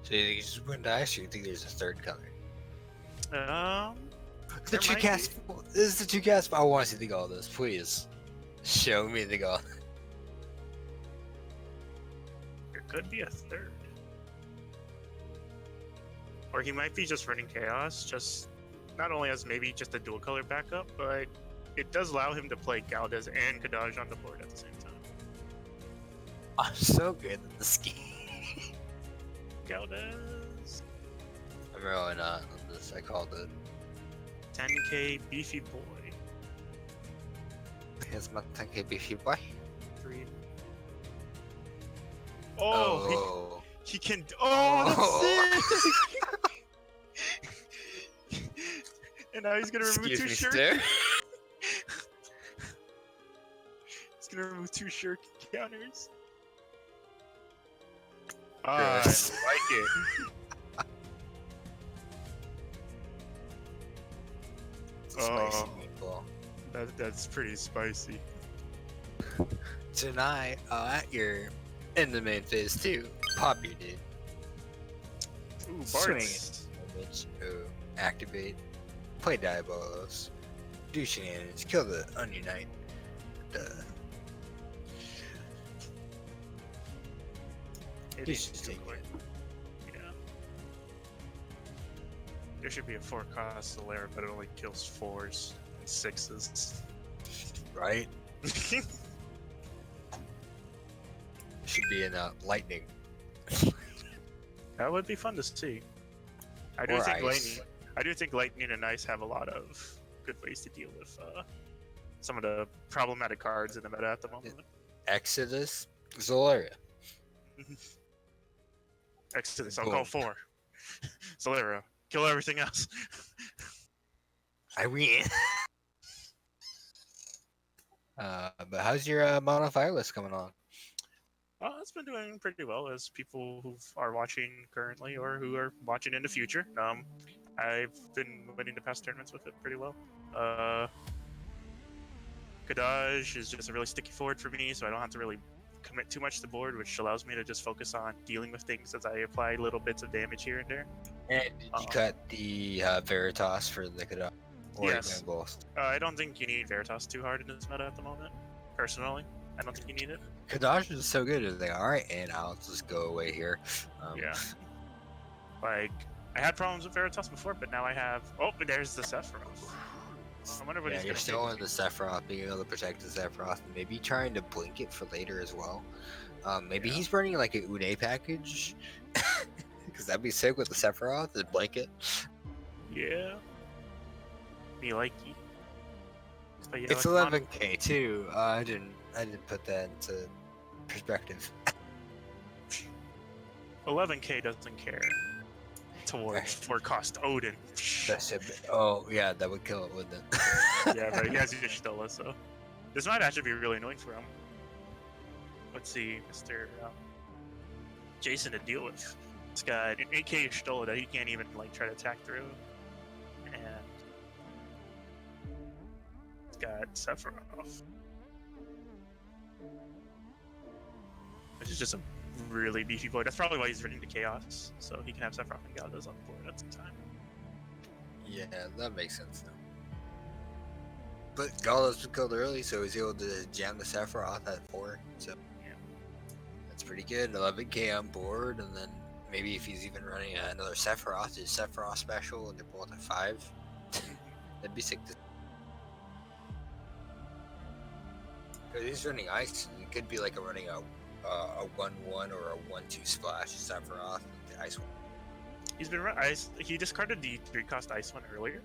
So you think he's just going to dice, or you think there's a 3rd color? The There 2 might castable. This is the 2 castable. I want to see the Galdas, please. Show me the Galdas. There could be a 3rd. Or he might be just running Chaos, just not only as maybe just a dual color backup, but it does allow him to play Galdas and Kadaj on the board at the same time. I'm so good at this game. Galdas. I'm really not on this. I called it. 10k beefy boy. Here's my 10k beefy boy. 3. Oh, Oh. he can. Oh, that's sick! And now he's gonna remove Excuse 2 me, shirts. sir. He's gonna remove 2 shirt counters. I Gross. like it. It's a spicy Oh. meatball. That's pretty spicy. Tonight, in the main phase 2, pop your dude. Ooh, Swing Bart's. Image. Oh, activate. Play Diabolos. Do shenanigans. Kill the Onion Knight. It You is should too take quick. it. Yeah. There should be a 4 cost Solera, but it only kills 4s and 6s. Right? Should be in lightning. That would be fun to see. I do Or think ice. lightning and ice have a lot of good ways to deal with some of the problematic cards in the meta at the moment. Exodus, Zolaria. Exodus, I'll call 4. Solera, kill everything else. Irene. But how's your Mono Fire list coming on? It's been doing pretty well as people who are watching currently or who are watching in the future. I've been winning the past tournaments with it pretty well. Kadaj is just a really sticky forward for me, so I don't have to really commit too much to the board, which allows me to just focus on dealing with things as I apply little bits of damage here and there. And did you cut the Veritas for the Kadaj? Or Yes. both? I don't think you need Veritas too hard in this meta at the moment. Personally, I don't think you need it. Kadaj is so good. It's like, alright, and I'll just go away here. Yeah. Like, I had problems with Veritas before, but now I have... Oh, but there's the Sephiroth. I wonder what Yeah, he's you're gonna still do. in the Sephiroth, being able to protect the Sephiroth, and maybe trying to blink it for later as well. Maybe Yeah. he's running like a Une package, because that'd be sick with the Sephiroth, the blanket. Yeah. Me likey. But yeah, It's like, 11k too. I didn't put that into perspective. 11k doesn't care. Towards for cost Odin. That's a bit, oh yeah, that would kill it, wouldn't it? Yeah, but he has Y'shtola, so this might actually be really annoying for him. Let's see, Mr. Jason to deal with. He's got an 8k Y'shtola that he can't even like try to attack through, and he's got Sephiroth, which is just a really beefy boy. That's probably why he's running to Chaos, so he can have Sephiroth and Galdas on the board at the time. Yeah, that makes sense though. But Galdas was killed early, so he's able to jam the Sephiroth at 4. So Yeah. that's pretty good. 11k on board, and then maybe if he's even running another Sephiroth, his Sephiroth special, and they're both at 5, that'd be sick. Because he's running ice, and it could be like running a 1/1 or a 1/2 splash Sephiroth with the ice one. He's been running ice. He discarded the 3-cost ice one earlier,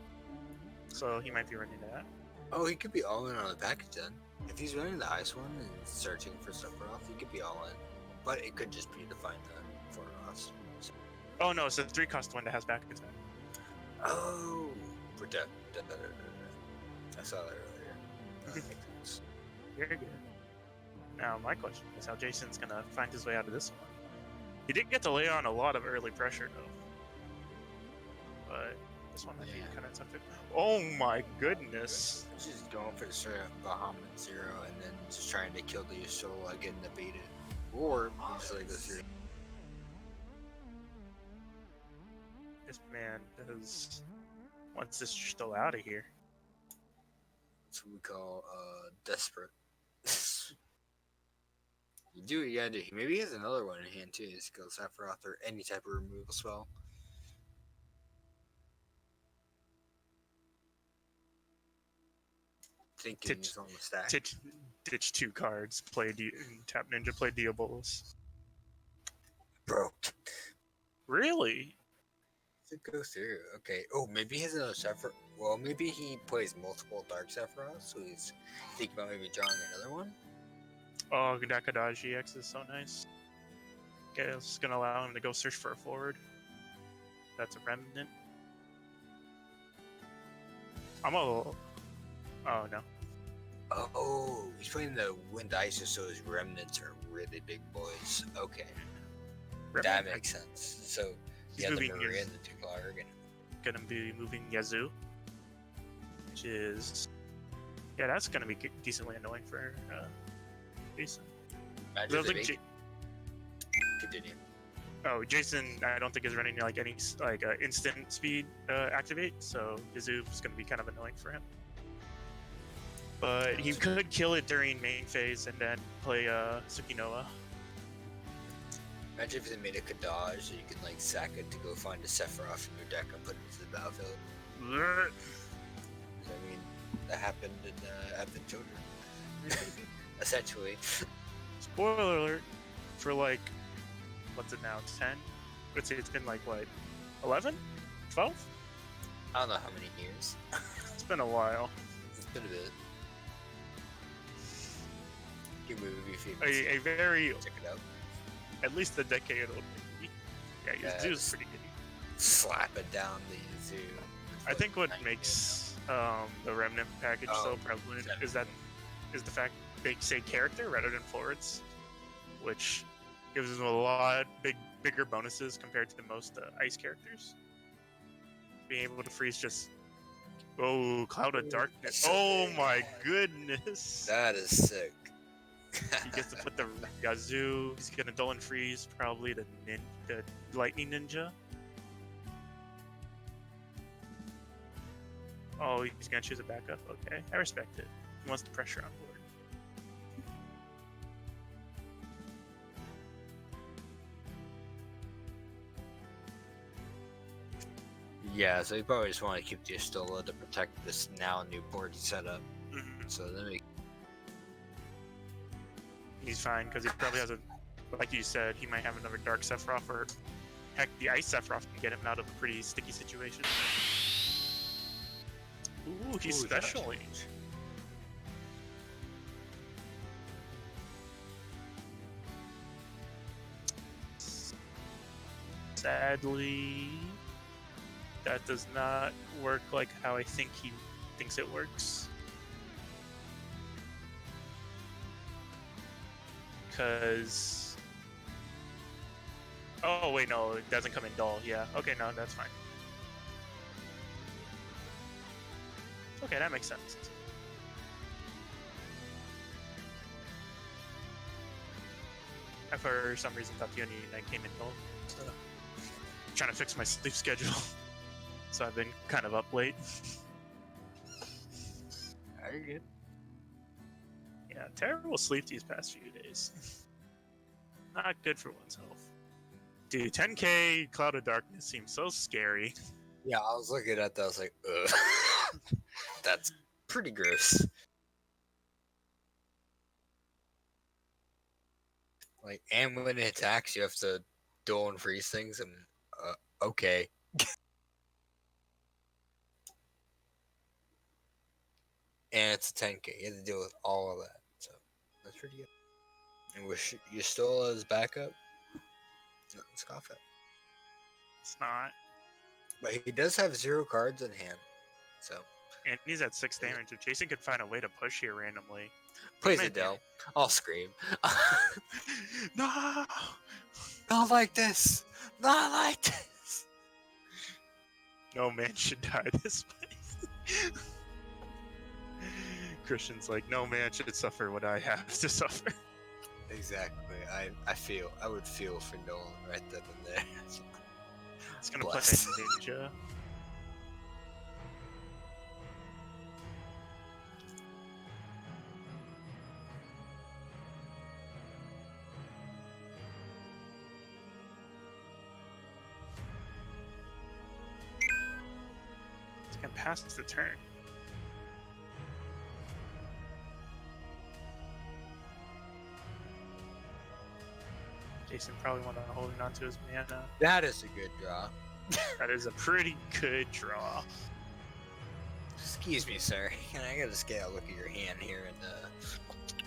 so he might be running that. Oh, he could be all in on the package then. If he's running the ice one and searching for Sephiroth, he could be all in. But it could just be to find that for us. So, Oh no, it's the 3-cost one that has back attack. oh, for death. I saw that earlier. That makes sense. Very good. Now my question is how Jason's gonna find his way out of this one. He did get to lay on a lot of early pressure though, but this one might be Yeah. kind of tough. Oh my goodness! Just going for the straight up Bahamut 0 and then just trying to kill the Y'shtola, getting the baited. Or you just like go through. This man is wants this still out of here. That's what we call desperate. You do what you gotta do. Maybe he has another one in hand too. Just go Sephiroth or any type of removal spell. Thinking he's on the stack. Ditch 2 cards. Tap Ninja. Play Diabolus. Bro. Really? It go through. Okay. Oh, maybe he has another Sephiroth. Well, maybe he plays multiple Dark Sephiroth, so he's thinking about maybe drawing another one. Oh, Dakadaji X is so nice. Okay, it's gonna allow him to go search for a forward. That's a remnant. Oh no. Oh, he's playing the Wind Isis, so his remnants are really big boys. Okay. That Remnant. makes sense. So, He's yeah, the moving Maria his- and the Tular are Gonna be moving Yazoo, which is that's gonna be decently annoying for Jason. I Imagine don't they think make... Continue. Jason, I don't think is running like any instant speed activate, so Yazoo is gonna be kind of annoying for him. But he could kill it during main phase and then play Tsukinoa. Imagine if they made a Kadaj so you can like sack it to go find a Sephiroth in your deck and put it into the battlefield. I mean, that happened in Advent Children. Essentially. Spoiler alert for like, what's it now, 10? Let's say it's been like, what, 11? 12? I don't know how many years. It's been a while. It's been a bit. New movie if you a very, check it out. at least a decade old movie. Yeah, Yes. Yazoo's pretty good. Slap it down the zoo. I think what makes the Remnant package so prevalent is the fact they say character rather than forwards, which gives them a lot bigger bonuses compared to most ice characters. Being able to freeze just Cloud of Darkness. So Oh big. my goodness! That is sick. He gets to put the Yazoo. He's gonna dull and freeze probably the Lightning Ninja. Oh, he's gonna choose a backup. Okay, I respect it. He wants the pressure on board. Yeah, so you probably just want to keep the Estola to protect this now new board setup. Mhm. So then He's fine because he probably has like you said, he might have another Dark Sephiroth, or heck, the Ice Sephiroth can get him out of a pretty sticky situation. Ooh, he's special. Sadly, that does not work like how I think he thinks it works. Because... Oh, wait, no, it doesn't come in dull. Yeah, okay, no, that's fine. Okay, that makes sense. I for some reason thought the Union Night came in dull. So, trying to fix my sleep schedule. So I've been kind of up late. are you good? Yeah, terrible sleep these past few days. Not good for one's health. Dude, 10k Cloud of Darkness seems so scary. Yeah, I was looking at that. I was like, ugh. That's pretty gross. Like, and when it attacks, you have to duel and freeze things, and okay. And it's a 10k. You have to deal with all of that, so that's pretty good. And with you still as backup, nothing to scoff at. It's not. But he does have 0 cards in hand, so And he's at 6 damage. If Jason could find a way to push here randomly. plays Man, Adele. I'll scream. No! Not like this. Not like this. No man should die this way. Christian's like, no man should suffer what I have to suffer. Exactly. I would feel for Nolan right then and there. It's gonna Bless. play Ninja. It's gonna pass the turn. Jason probably wanna holding on to his mana. That is a good draw. That is a pretty good draw. Excuse me, sir. Can I get a scale look at your hand here? And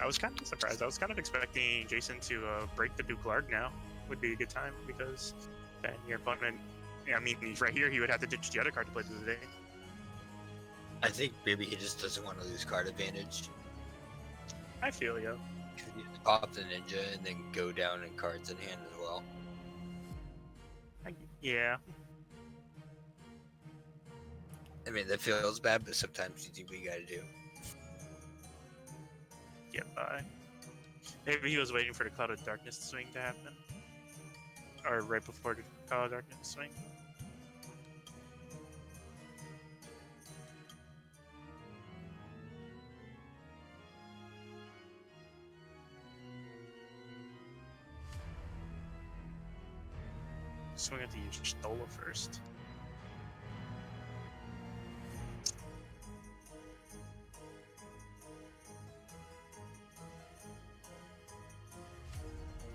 I was kind of surprised. I was kind of expecting Jason to break the Duke Larg now. Would be a good time because then your opponent, I mean, right here, he would have to ditch the other card to play through the day. I think maybe he just doesn't want to lose card advantage. I feel you. You have to pop the ninja and then go down in cards in hand as well. Yeah. I mean, that feels bad, but sometimes you do what you gotta do. Get by. Maybe he was waiting for the Cloud of Darkness swing to happen. Or right before the Cloud of Darkness swing. Swing at the Stola first.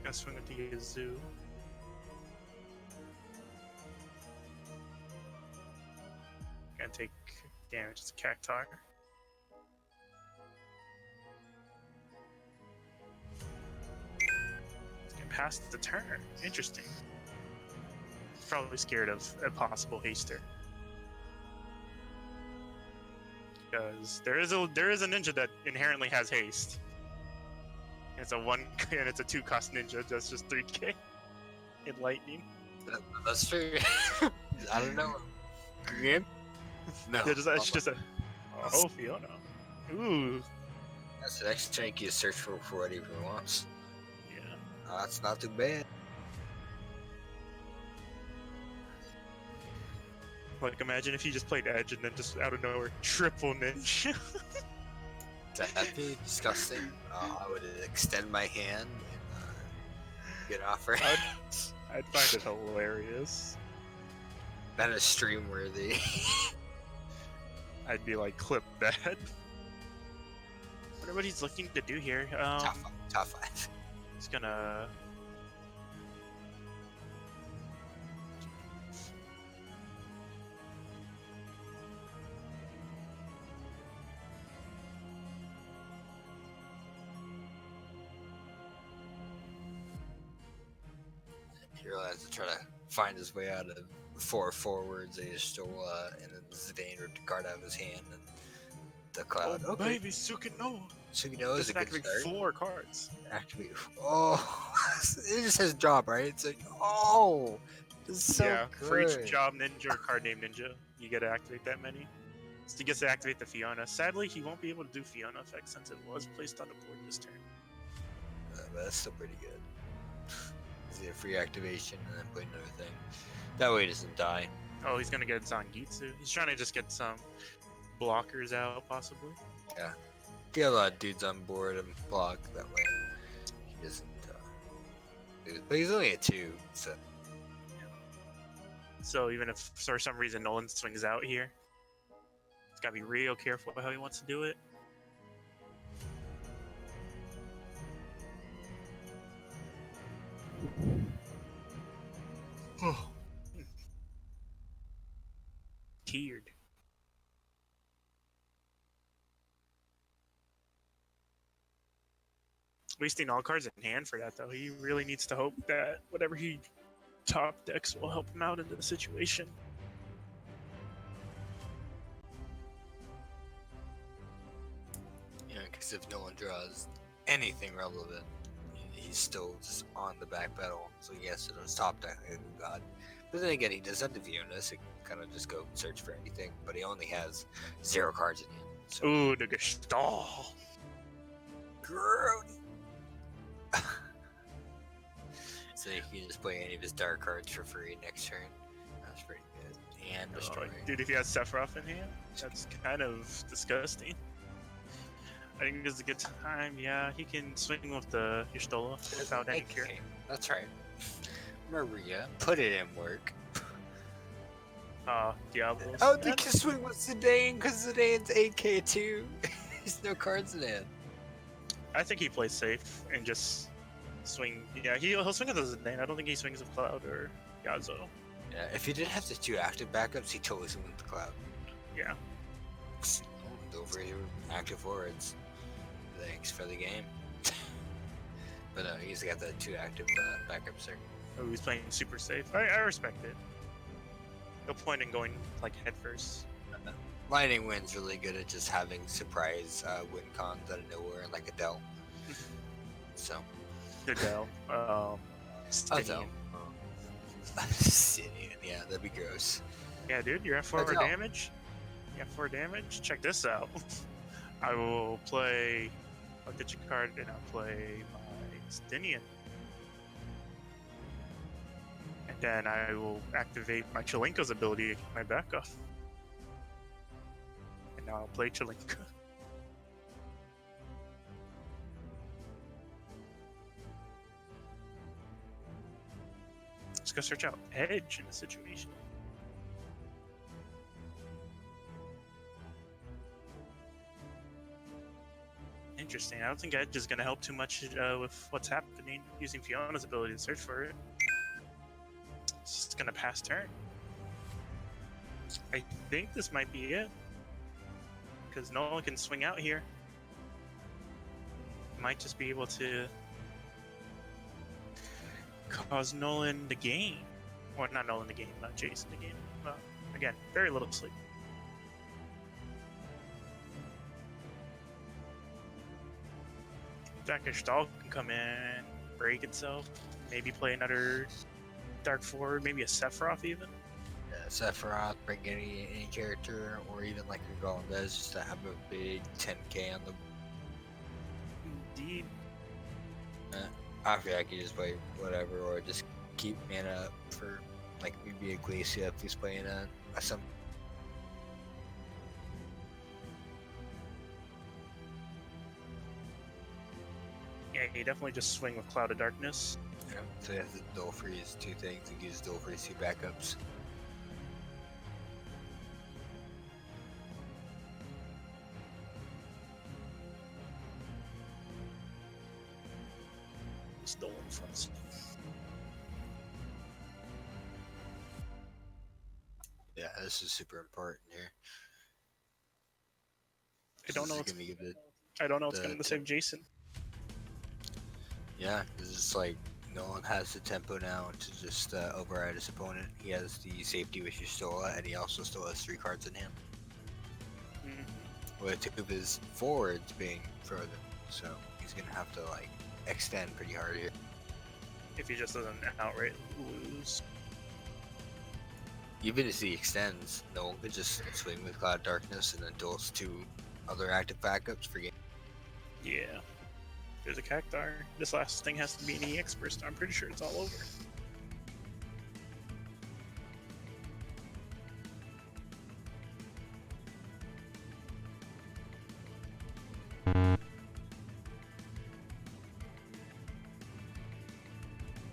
Gonna swing at the Zoo. Gonna take damage. It's a Cactar. past the turn. Interesting. Probably scared of a possible haster. Because there is a ninja that inherently has haste. It's a 2 cost ninja that's just 3k in lightning. That's true. I don't know. Game? No. Yeah, it's just a Fiona. Ooh. That's the next tank you search for what he wants. Yeah. That's not too bad. Like, imagine if you just played Edge and then just out of nowhere triple ninja. That'd be disgusting. I would extend my hand and get offer. I'd find it hilarious. That is stream worthy. I'd be like, clip that. Wonder what he's looking to do here. Top 5. He's gonna. He realized to try to find his way out of 4 forwards. He just stole and then Zidane ripped the card out of his hand and the cloud. Oh, Okay. baby, Sukino. Sugino is a good activate start. 4 cards. Activate. Oh, it just says job, right? It's like, oh, this is so Yeah, good. for each job ninja or card name ninja, you get to activate that many. So he gets to activate the Fiona. Sadly, he won't be able to do Fiona effect since it was placed on the board this turn. But that's still pretty good. Is it a free activation and then put another thing? That way he doesn't die. Oh, he's gonna get Zangetsu. He's trying to just get some blockers out, possibly. Get a lot of dudes on board and block that way. He doesn't lose. But he's only at 2, so. So even if for some reason Nolan swings out here, he's gotta be real careful how he wants to do it. Oh. Tiered. Wasting all cards in hand for that, though. He really needs to hope that whatever he top decks will help him out into the situation. Yeah, because if no one draws anything relevant, he's still just on the back pedal. So he has to top deck like a god. But then again, he does have the Fiona, so he can kind of just go search for anything. But he only has 0 cards in hand. So. Ooh, the Gestalt. Grody. So he can just play any of his dark cards for free next turn. That's pretty good. And destroy. Dude, if he has Sephiroth in hand, that's kind of disgusting. I think this is a good time. Yeah, he can swing with the Yustola without any cure. Okay, that's right. Maria, put it in work. Diablos. Oh, they can swing with Zidane because Zidane's 8k too. There's no cards in hand. I think he plays safe and just swing. Yeah, he'll swing with the Zidane. I don't think he swings with Cloud or Yazo. Yeah, if he didn't have the 2 active backups, he totally swing with the Cloud. Yeah. Over here, active forwards. Thanks for the game. But no, he's got the 2 active backups there. Oh, he's playing super safe. I respect it. No point in going like head first. Lightning Wind's really good at just having surprise win cons out of nowhere, like Adele. So. Adele. Adele. Sidian, yeah, that'd be gross. Yeah, dude, you're at 4 Adele. damage. You got 4 damage. Check this out. I will play. I'll get your card and I'll play my Stinian. And then I will activate my Chelenko's ability to keep my back off. And now I'll play Chelenko. Let's go search out Edge in the situation. Interesting. I don't think Edge is going to help too much with what's happening using Fiona's ability to search for it. It's just going to pass turn. I think this might be it. Because no one can swing out here. Might just be able to cause Nolan the game. Well, not Nolan the game, not Jason the game. Again, very little sleep. In fact, Gestalt can come in, break itself, maybe play another Dark Forward, maybe a Sephiroth even. Yeah, Sephiroth, bring any character, or even like your Golem does, just to have a big 10k on the. Indeed. I feel like you just play whatever, or just keep mana up for like maybe a Glacia if he's playing some. Yeah, you definitely just swing with Cloud of Darkness. You know, so he has the Dual Freeze 2 things, and use Dual Freeze 2 backups. Stolen from us. Yeah, this is super important here. I don't know what's what's gonna give it. going to save Jason. Yeah, because it's like Nolan has the tempo now to just override his opponent. He has the safety with your Stola, and he also still has 3 cards in hand. With 2 of his forwards being frozen, so he's gonna have to like extend pretty hard here. If he just doesn't outright lose. Even if he extends, Nolan could just swing with Cloud Darkness and then duels 2 other active backups for game. Yeah. There's a Cactar. This last thing has to be an EX burst. I'm pretty sure it's all over.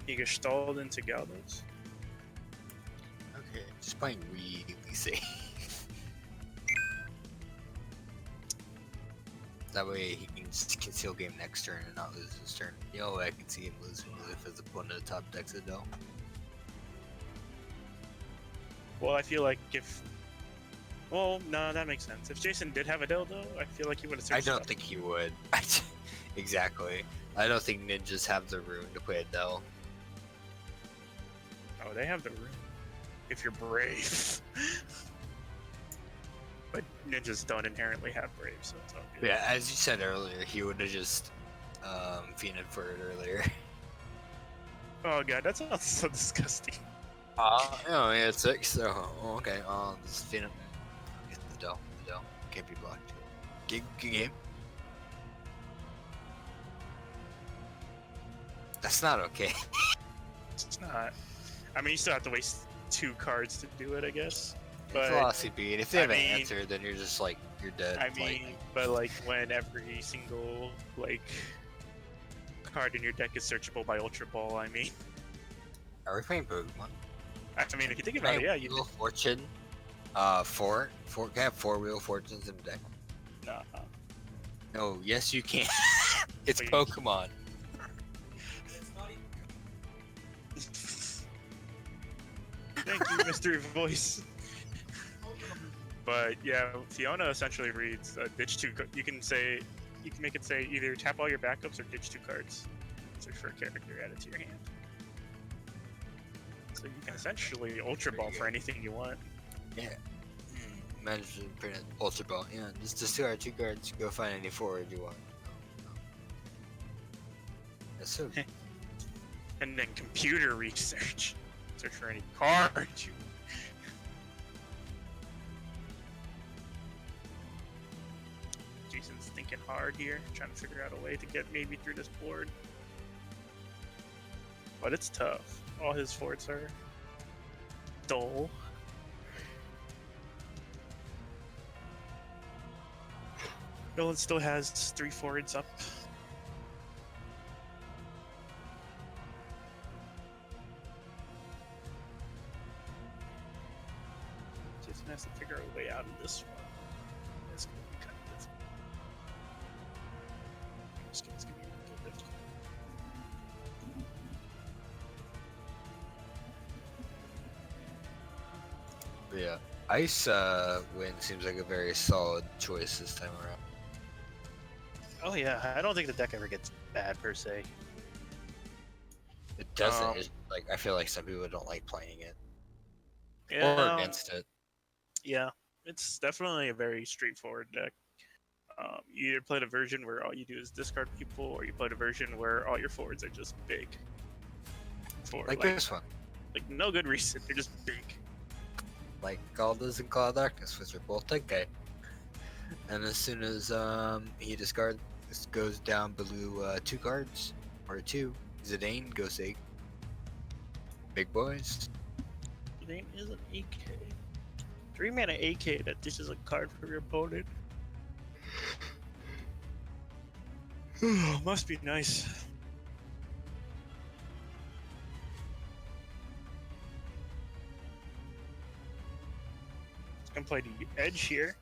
You get stalled into Galdos. Okay, just playing really safe. That way he can just conceal game next turn and not lose his turn. You know, I can see him losing if his opponent top decks it though. Well, I feel like if... Well, no, that makes sense. If Jason did have a dildo, I feel like he would have I don't think he would. Exactly. I don't think ninjas have the room to play Adele. Oh, they have the room. If you're brave. But ninjas don't inherently have brave, so it's all good. Yeah, as you said earlier, he would have just fiended for it earlier. Oh god, that sounds so disgusting. Oh yeah, it's 6, so okay, this is fiend. Get the Adele. Can't be blocked. Good game. That's not okay. It's not. I mean, you still have to waste 2 cards to do it, I guess. But Philosophy beat. If they I have an mean- answer, then you're just like, you're dead. I mean, but like when every single like card in your deck is searchable by Ultra Ball, I mean, are we playing Pokemon? I mean, if you think about it, yeah, you Wheel of Fortune. Four. Can I have 4 Wheel of Fortunes in the deck? nah. No, yes you can. It's Please. Pokemon. Thank you, Mystery Voice. But yeah, Fiona essentially reads ditch 2. You can make it say either tap all your backups or ditch 2 cards. Search for a character, add it to your hand. So you can essentially Ultra Ball for anything you want. Yeah. Manage to print it. Ultra Ball. Yeah, just discard 2 cards. Go find any forward you want. That's so. And then computer research. Search for any card you. Jason's thinking hard here, trying to figure out a way to get maybe through this board. But it's tough. All his forts are dull. Nolan still has 3 forwards up. Jason has to figure a way out of this one. It's gonna be kind of difficult. This game's gonna be a little difficult. But yeah. Ice win seems like a very solid choice this time around. Oh yeah, I don't think the deck ever gets bad per se. It doesn't. It's like I feel like some people don't like playing it or Yeah, against it. yeah, it's definitely a very straightforward deck. You either played a version where all you do is discard people, or you played a version where all your forwards are just big. For Like this one, like no good reason, they're just big. like Galdas and Cloud Darkness, which are both 10k. And as soon as he discards, goes down below 2 cards or 2, Zidane goes 8. Big boys. Your name is an AK. 3 mana AK that dishes a card for your opponent. Must be nice. Gonna play the edge here.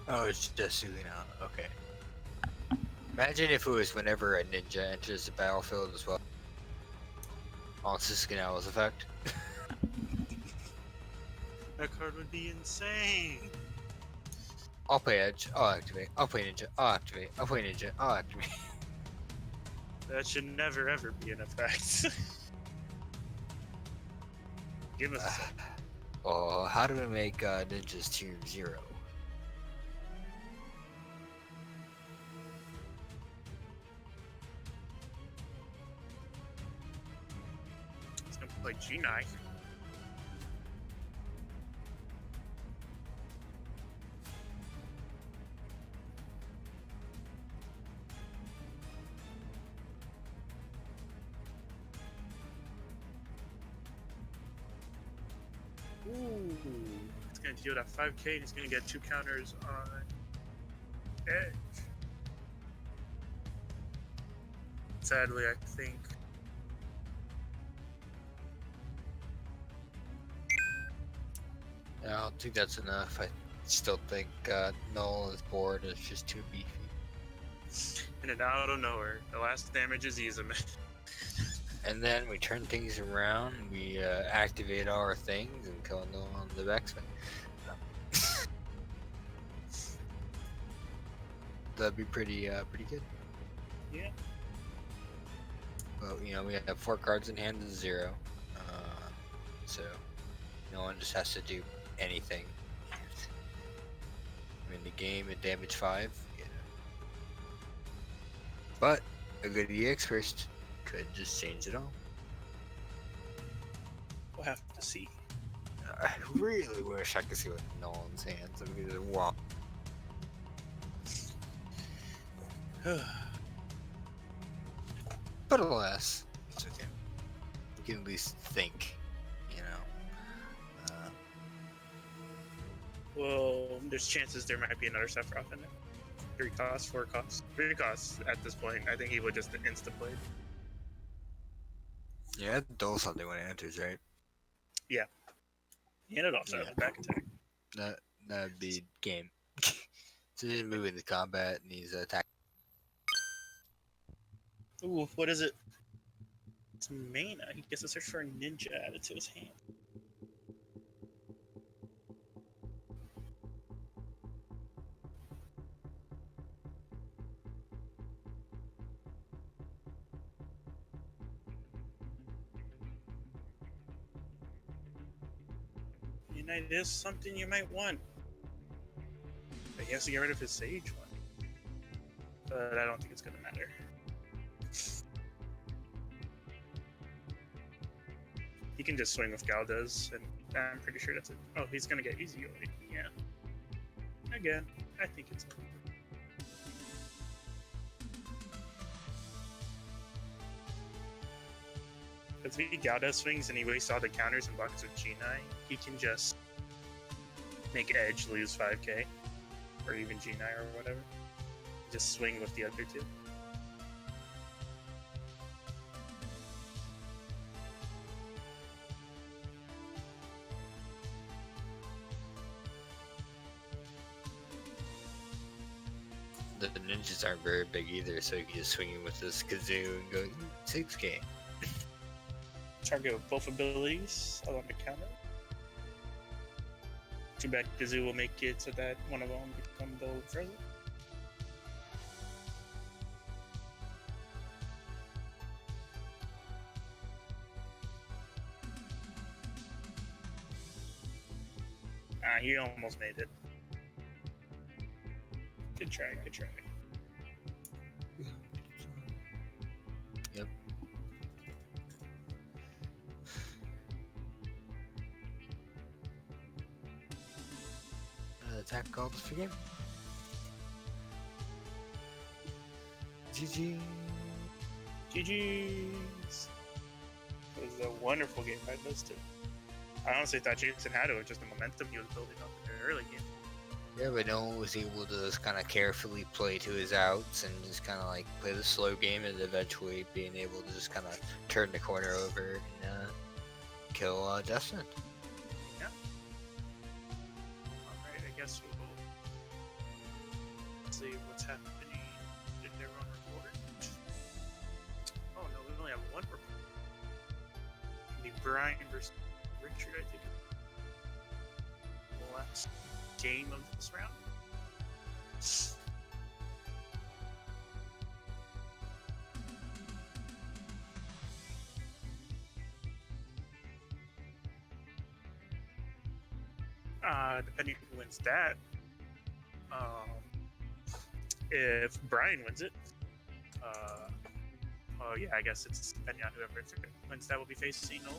Oh, it's just Sugina. Okay. Imagine if it was whenever a ninja enters the battlefield as well. On Susukinawa's effect. That card would be insane. I'll play Edge, I'll activate. I'll play Ninja, I'll activate. I'll play Ninja, I'll activate. That should never ever be an effect. Give us a second. Oh, how do we make ninjas tier 0? It's gonna play G9. Ooh, it's gonna deal that 5k and he's gonna get 2 counters on edge. Sadly, I think. I don't think that's enough. I still think Null's board is just too beefy. And then out of nowhere, the last damage is Izumi. And then we turn things around, we activate our things and kill Null on the backswing. That'd be pretty good. Yeah. But you know, we have 4 cards in hand and 0. So no one just has to do anything. Win the game at damage 5. Yeah. But a good EX first could just change it all. We'll have to see. I really wish I could see what Nolan's hands. I mean, wow. But alas, it's okay. We can at least think, you know. Well, there's chances there might be another Sephiroth in it. 3 costs, 4 costs. 3 costs at this point. I think he would just insta-play. Yeah, it does something when it enters, right? And it also has a back attack. That'd be game. So he's moving to combat and he's attacking. Ooh, what is it? It's mana. He gets to search for a ninja added to his hand. Unite is something you might want. But he has to get rid of his Sage one. But I don't think it's gonna matter. He can just swing with Galdas, and I'm pretty sure that's it. Oh, he's gonna get easy. Yeah. Again, I think it's it. If he Galdas swings and he wastes all the counters and blocks with G9, he can just make Edge lose 5k. Or even G9 or whatever. Just swing with the other 2. the ninjas aren't very big either, so you can just swing in with this kazoo and go 6K. Target with both abilities on the counter. Too bad Kazoo will make it so that one of them become the frozen. Ah, you almost made it. Good try, good try. Yep. Attack called for game. GG. GG's. It was a wonderful game by those two. I honestly thought Jason had it with just the momentum he was building up in the early game. Yeah, but no one was able to just kind of carefully play to his outs and just kind of like play the slow game and eventually being able to just kind of turn the corner over and kill Justin. Yeah. Alright, I guess we'll see what's happening. Did everyone report? Oh no, we only have one report. The Brian versus Richard, I think. The last game of this round. Depending who wins that, if Brian wins it, oh yeah, I guess it's depending on whoever wins that will be facing. No,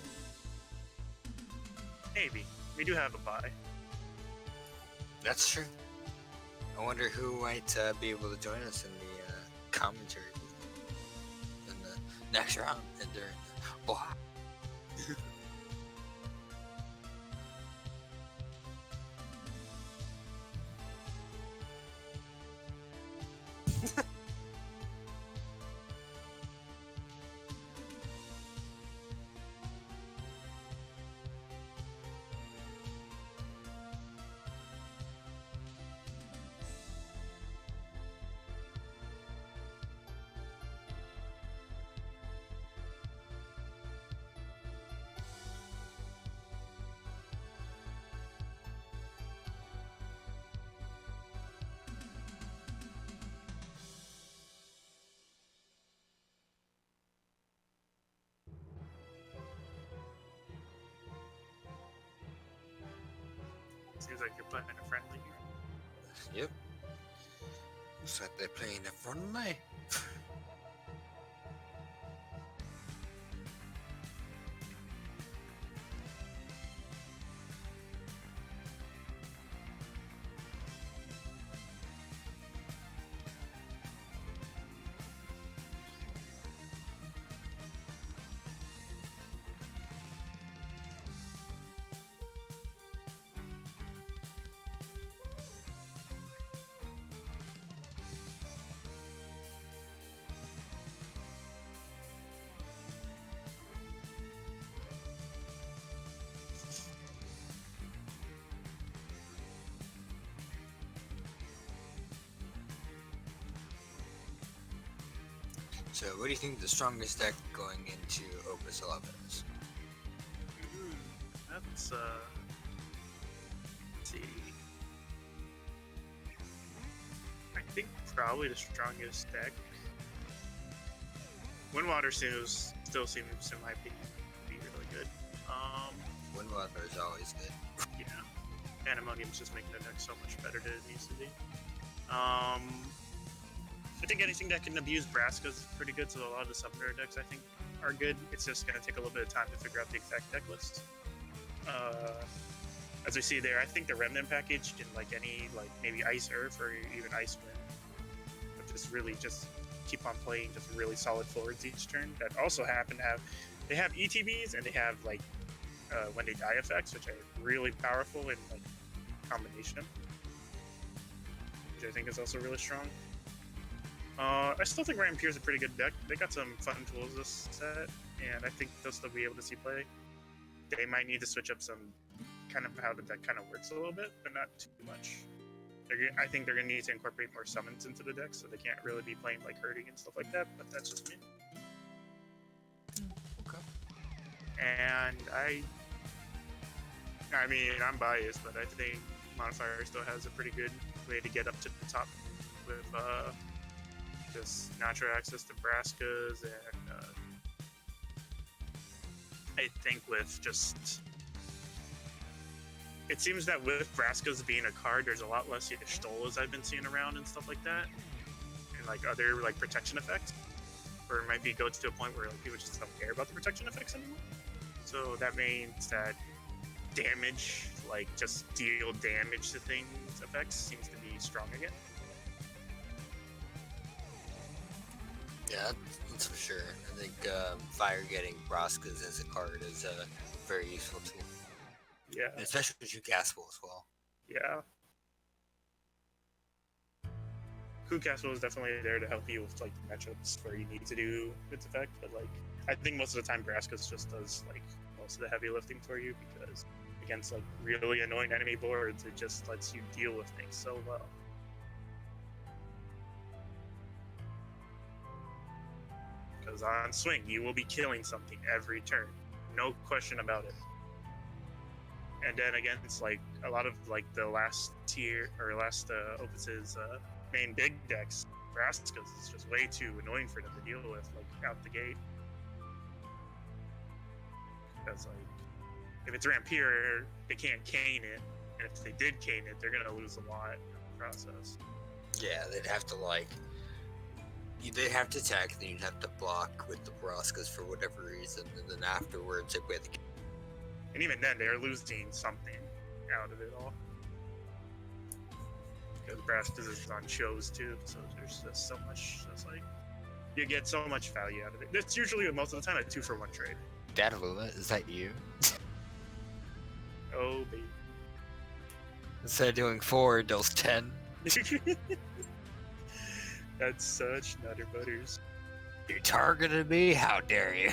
maybe we do have a bye. That's true. I wonder who might be able to join us in the commentary in the next round and during the blah. Seems like you're playing a friendly here. Yep. Looks like they're playing a friendly. So, what do you think the strongest deck going into Opus 11 is? That's let's see. I think probably the strongest deck. Windwater still seems, in my opinion, to be really good. Windwater is always good. Yeah. Pandemonium's just making the deck so much better than it needs to be. I think anything that can abuse Braska is pretty good, so a lot of the summoner decks I think are good. It's just going to take a little bit of time to figure out the exact deck list. As we see there, I think the Remnant package can maybe Ice Earth or even Ice Wind. But just keep on playing just really solid forwards each turn that also happen to have, they have ETBs and they have when they die effects, which are really powerful in combination, which I think is also really strong. I still think Rampier is a pretty good deck. They got some fun tools this set, and I think they'll still be able to see play. They might need to switch up some kind of how the deck kind of works a little bit, but not too much. I think they're gonna need to incorporate more summons into the deck, so they can't really be playing like hurting and stuff like that. But that's just me. Okay. And I mean, I'm biased, but I think Modifier still has a pretty good way to get up to the top with just natural access to Braskas, and I think with just. It seems that with Braskas being a card, there's a lot less Y'shtolas I've been seeing around and stuff like that, and like other like protection effects, or it might be go to a point where like people just don't care about the protection effects anymore. So that means that damage, like just deal damage to things effects, seems to be strong again. Yeah, that's for sure. I think Fire getting Braskas as a card is a very useful tool. Yeah. Especially with you Gaspel as well. Yeah. Coup Castle is definitely there to help you with like the matchups where you need to do its effect, but like I think most of the time Braskas just does like most of the heavy lifting for you, because against like really annoying enemy boards, it just lets you deal with things so well. Because on swing, you will be killing something every turn, no question about it. And then against like a lot of like the last tier or last Opus's main big decks, Braskas is just way too annoying for them to deal with, like out the gate. Because like if it's Rampier, they can't cane it, and if they did cane it, they're gonna lose a lot in the process. Yeah, they'd have to like. They'd have to attack, then you'd have to block with the Braskas for whatever reason, and then afterwards they'd win the game. And even then, they're losing something out of it all. Because Braskas is on shows too, so there's just so much. It's like you get so much value out of it. It's usually most of the time a 2-for-1 trade. Dadalula, is that you? Oh baby. Instead of doing 4, it does 10. That's such nutter butters. You targeted me? How dare you?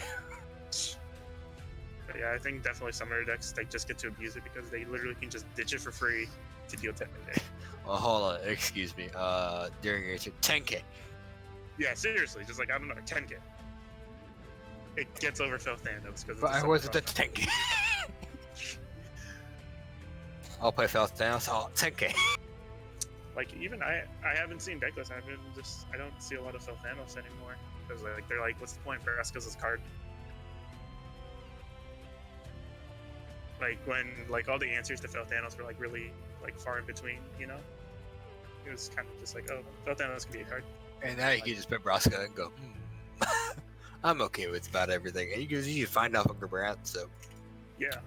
But yeah, I think definitely some of their decks they just get to abuse it because they literally can just ditch it for free to deal 10 damage. Well, hold on, excuse me. During your turn, 10k. Yeah, seriously, just like I don't know, 10k. It gets over Phil Thanos because. But I wasn't at 10k. I'll play Fel Thanos. Oh, 10k. Like even I haven't seen decklist. I don't see a lot of Phil Thanos anymore because like they're like, what's the point for Braskas' card? Like when like all the answers to Phil Thanos were like really like far in between, you know? It was kind of just like, oh, Phil Thanos can be a card. And now you can just put Braska and go, I'm okay with about everything. And you find out from Gabrant, so. Yeah.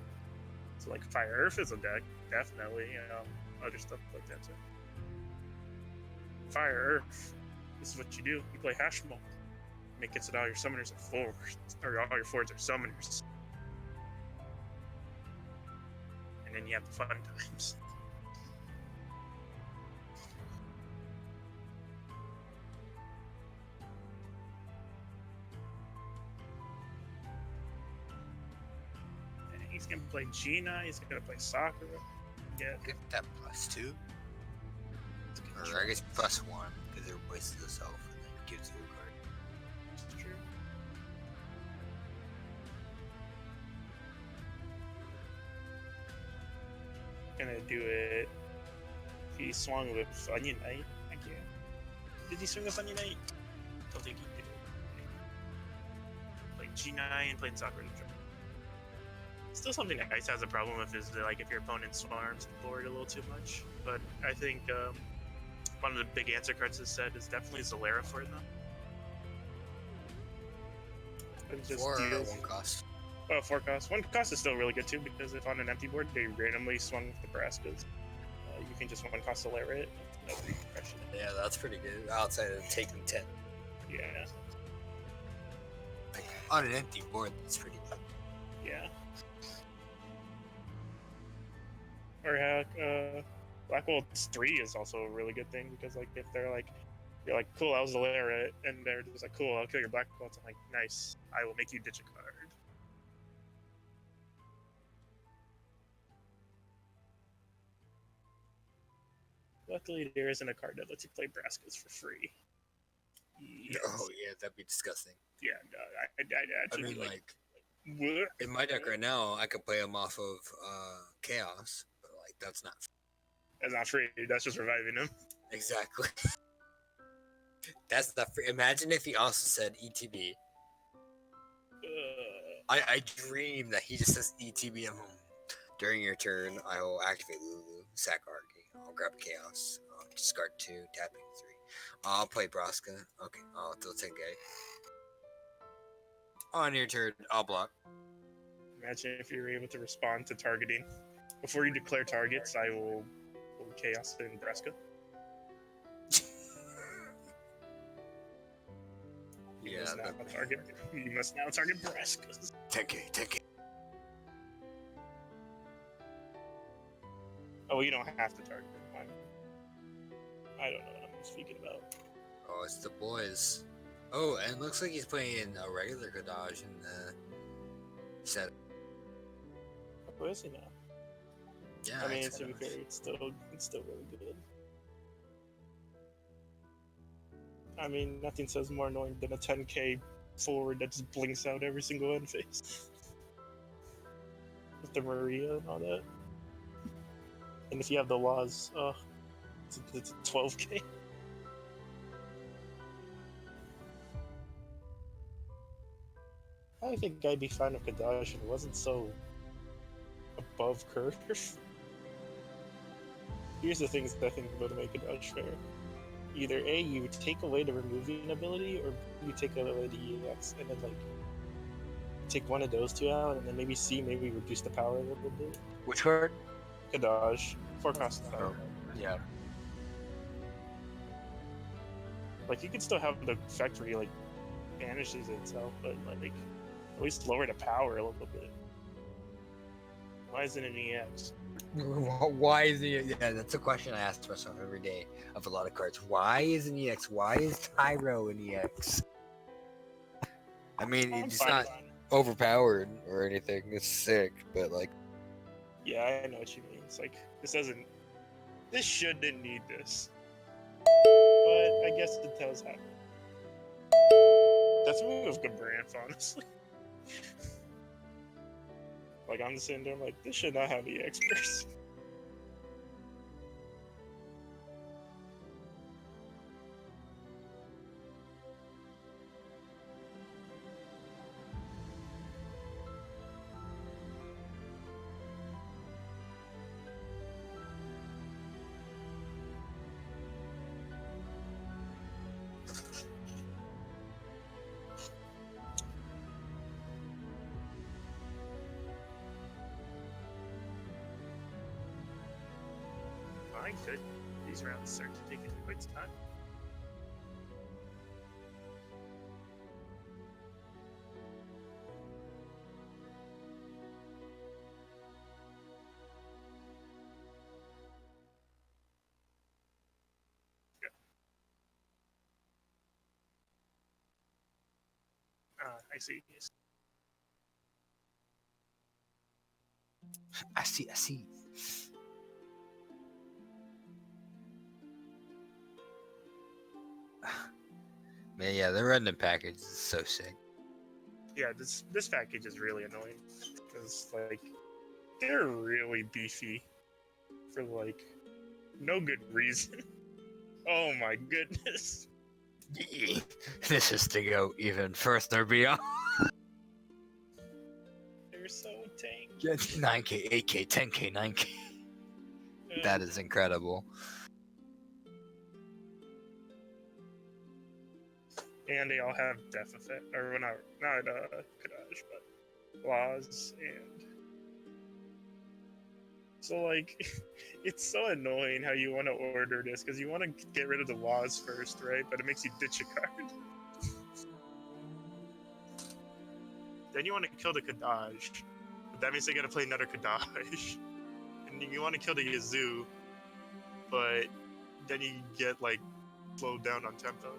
So like Fire Earth is a deck, definitely. Other stuff like that too. Fire Earth. This is what you do. You play Hashmo. Make it so that all your summoners are forwards, or all your forwards are summoners. And then you have the fun times. And he's gonna play Gina. He's gonna play Sakura. Yeah. Give that +2. Or I guess +1, because it replaces itself and then gives you a card. That's true. Gonna do it. He swung with Onion Knight. Thank you. Did he swing with Onion Knight? Don't think he did. Played G9 and played Sakura. Still something that Ice has a problem with is like if your opponent swarms the board a little too much. But I think one of the big answer cards this set is definitely Zalera for them. It just 4 or deals- 1 cost. Oh, 4 cost. 1 cost is still really good too because if on an empty board they randomly swung with the Braskas, you can just 1 cost Zalera it. No repercussion. Yeah, that's pretty good. Outside of taking 10. Yeah. Like, on an empty board, that's pretty good. Yeah. Or heck, Black Wolf's 3 is also a really good thing because like if they're like you're like cool, I was Zalera it, and they're just like cool, I'll kill your Black Wolf. I'm like nice, I will make you ditch a card. Luckily, there isn't a card that lets you play Braskas for free. Yes. Oh yeah, that'd be disgusting. Yeah, no, I'd I actually mean, be like "What?" in my deck right now, I could play them off of Chaos, but like that's not That's not free. That's just reviving him. exactly. That's not free. Imagine if he also said ETB. I dream that he just says ETB during your turn. I will activate Lulu, sack Argy. I'll grab Chaos. I'll discard 2, tapping 3. I'll play Braska. Okay, I'll do 10k. On your turn, I'll block. Imagine if you were able to respond to targeting. Before you declare targets, I will Chaos in Braska. You must now target. You must now target Braskas. 10k, 10k. Oh, you don't have to target them. I don't know what I'm speaking about. Oh, it's the boys. Oh, and it looks like he's playing a regular Kadaj in the set. Who is he now? Yeah, I mean, it's to be Kadaj. fair, it's still really good. I mean, nothing says more annoying than a 10k forward that just blinks out every single end phase. With the Maria and all that. And if you have the laws, it's a 12k. I think I'd be fine if Kadash wasn't so above curve. Here's the things that I think would make Kadash fair. Either A, you take away the removing ability, or B, you take away the EX, and then like take one of those two out, and then maybe C, maybe reduce the power a little bit. Which card? Kadaj, forecast power. Yeah. Like you could still have the effect where he like banishes itself, but like at least lower the power a little bit. Why isn't it an EX? Why is he? Yeah, that's a question I ask myself every day of a lot of cards. Why is an EX? Why is Tyro an EX? I mean, I'm it's fine not with it. overpowered or anything. It's sick, but like, Yeah, I know what you mean. It's like this shouldn't need this, but I guess it does happen. That's a move of good brand, honestly. Like I'm just sitting there, I'm like, this should not have EX burst. My good. These rounds start taking quite some time. I see. I see. Man, yeah, the random package is so sick. Yeah, this package is really annoying because like they're really beefy for like no good reason. Oh my goodness. This is to go even further beyond. They're so tank. 9k, 8k, 10k, 9k. That is incredible. And they all have death effect, or not Kadaj, but laws and. So like, it's so annoying how you want to order this because you want to get rid of the laws first, right? But it makes you ditch a card. Then you want to kill the Kadaj, but that means they gotta play another Kadaj. And you want to kill the Yazoo, but then you get like slowed down on tempo.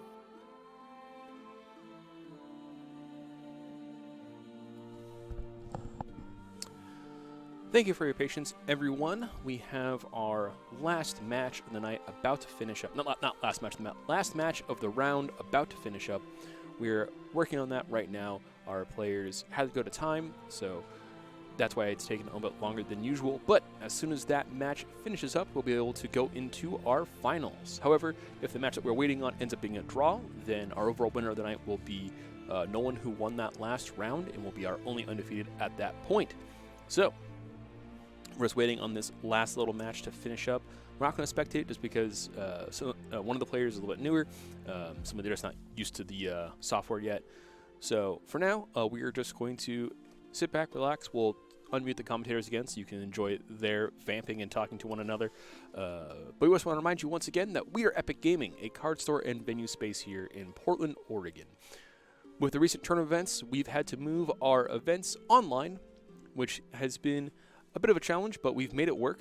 Thank you for your patience, everyone. We have our last match of the night about to finish up. Not last match of the night. Last match of the round about to finish up. We're working on that right now. Our players had to go to time, so that's why it's taken a little bit longer than usual. But as soon as that match finishes up, we'll be able to go into our finals. However, if the match that we're waiting on ends up being a draw, then our overall winner of the night will be Nolan, who won that last round and will be our only undefeated at that point. So we're just waiting on this last little match to finish up. We're not going to spectate it just because one of the players is a little bit newer. Somebody that's not used to the software yet. So for now, we are just going to sit back, relax. We'll unmute the commentators again so you can enjoy their vamping and talking to one another. But we just want to remind you once again that we are Epic Gaming, a card store and venue space here in Portland, Oregon. With the recent tournament events, we've had to move our events online, which has been a bit of a challenge, but we've made it work.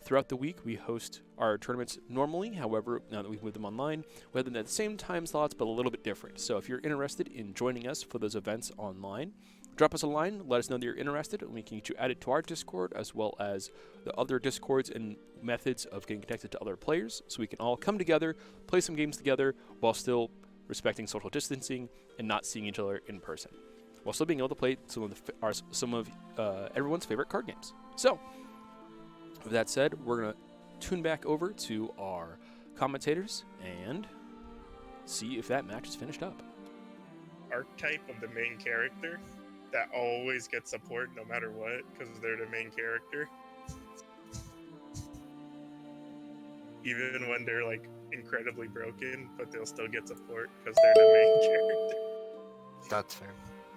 Throughout the week, we host our tournaments normally. However, now that we've moved them online, we have them at the same time slots, but a little bit different. So if you're interested in joining us for those events online, drop us a line, let us know that you're interested, and we can get you added to our Discord, as well as the other Discords and methods of getting connected to other players, so we can all come together, play some games together, while still respecting social distancing and not seeing each other in person, while still being able to play some of everyone's favorite card games. So, with that said, we're going to tune back over to our commentators and see if that match is finished up. Archetype of the main character that always gets support no matter what because they're the main character. Even when they're like incredibly broken, but they'll still get support because they're the main character. That's fair.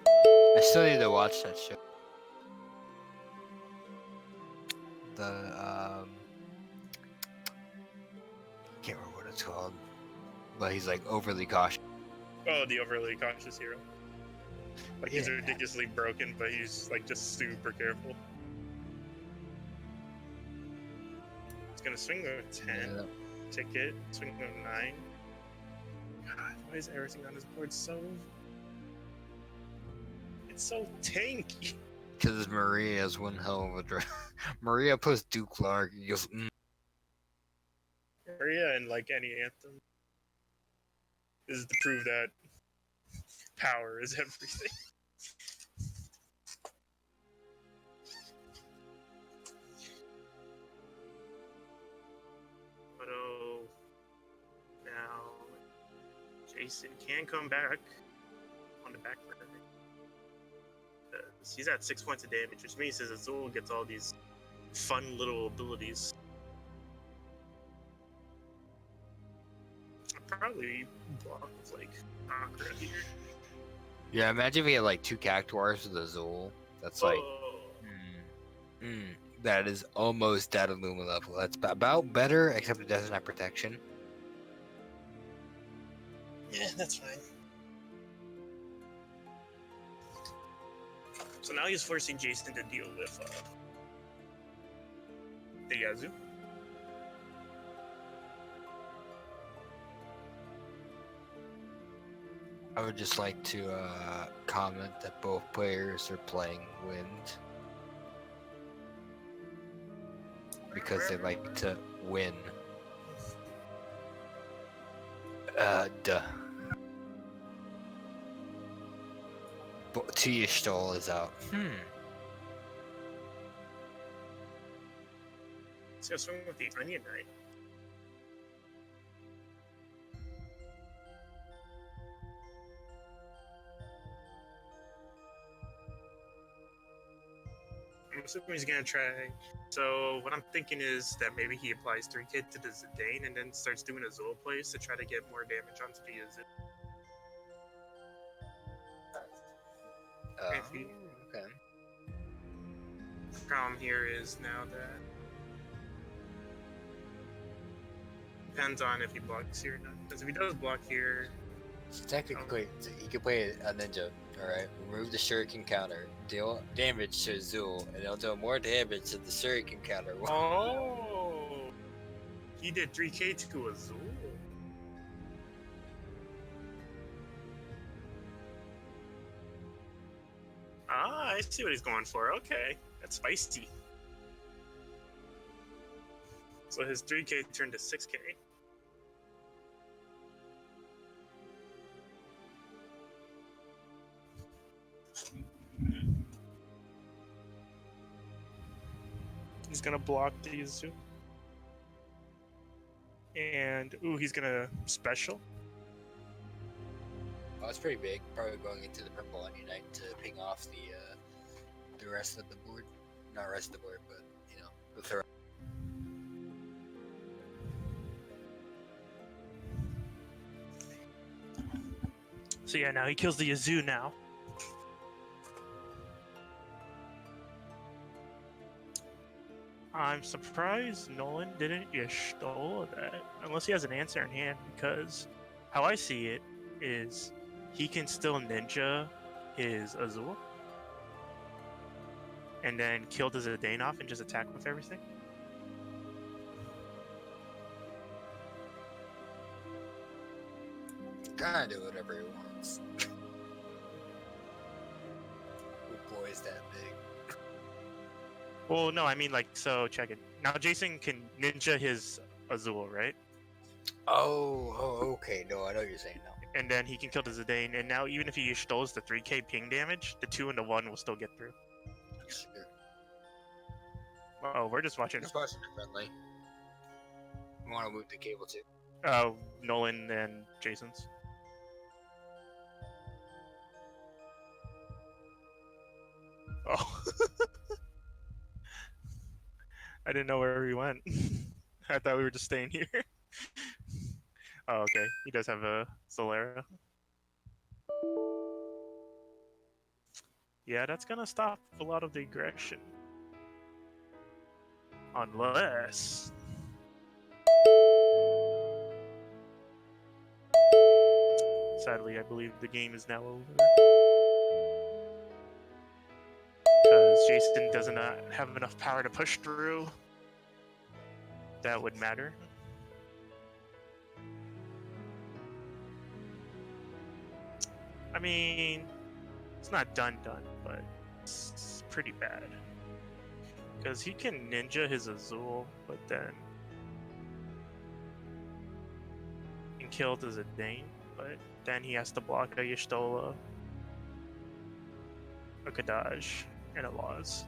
I still need to watch that show. Can't remember what it's called, but he's like overly cautious. Oh, the overly cautious hero. Like he's Yeah. ridiculously broken, but he's like just super careful. It's gonna swing with 10, Yeah. ticket, swing with 9. God, why is everything on this board so... It's so tanky. Because Maria's one hell of a draw. Maria plus Duke Clark. He goes, Maria and like any anthem is to prove that power is everything. But oh, now Jason can come back on the back burner. He's at 6 points of damage, which means his Azul gets all these fun little abilities. I'd probably block with like Akra here. yeah, imagine if he had like 2 Cactuars with Azul. That's like, that is almost at Illuma level. That's about better, except it doesn't have protection. Yeah, that's fine. So now he's forcing Jason to deal with the Yazoo. I would just like to comment that both players are playing Wind. Because they like to win. Duh. Tia Stoll is out. Let's go swing with the Onion Knight. I'm assuming he's gonna try. So what I'm thinking is that maybe he applies 3K to the Zidane and then starts doing a Zul plays to try to get more damage onto the Yazoo. Okay. The problem here is now that depends on if he blocks here or not. Because if he does block here, So technically, he could play a ninja. Alright, remove the shuriken counter, deal damage to Azul, and it'll do more damage to the shuriken counter. oh, he did 3K to Azul. Ah, I see what he's going for. Okay, that's spicy. So his 3K turned to 6K. He's gonna block these two. And ooh, he's gonna special. Oh, it's pretty big. Probably going into the purple on Unite to ping off the rest of the board. Not rest of the board, but you know, the throw. So yeah, now he kills the Yazoo now. I'm surprised Nolan didn't Y'shtola that, unless he has an answer in hand, because how I see it is he can still ninja his Azul and then kill the Zidane off and just attack with everything. Kinda do whatever he wants. Who boy's that big? Well, no, I mean like, so check it. Now Jason can ninja his Azul, right? Oh, okay. No, I know what you're saying now. And then he can kill the Zidane, and now even if he Y'shtolas the 3k ping damage, the 2 and the 1 will still get through. Sure. Oh, we're just watching Just watching it friendly. I want to move the cable too. Nolan and Jason's. Oh. I didn't know where we went. I thought we were just staying here. Oh, okay. He does have a Solera. Yeah, that's gonna stop a lot of the aggression. Unless... Sadly, I believe the game is now over. Because Jason does not have enough power to push through. That would matter. I mean, it's not done, but it's pretty bad. Because he can ninja his Azul, but then... and kill the Zidane, but then he has to block a Y'shtola, a Kadaj, and a Laz.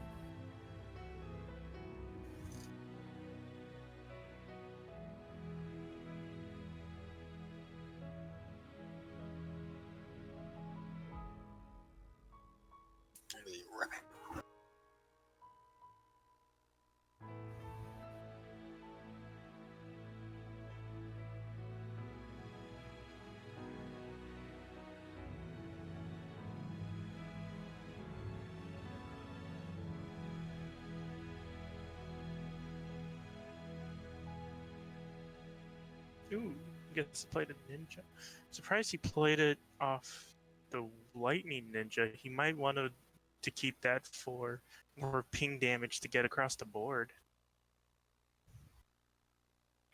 Ooh, gets played a ninja. Surprised he played it off the lightning ninja. He might want to keep that for more ping damage to get across the board.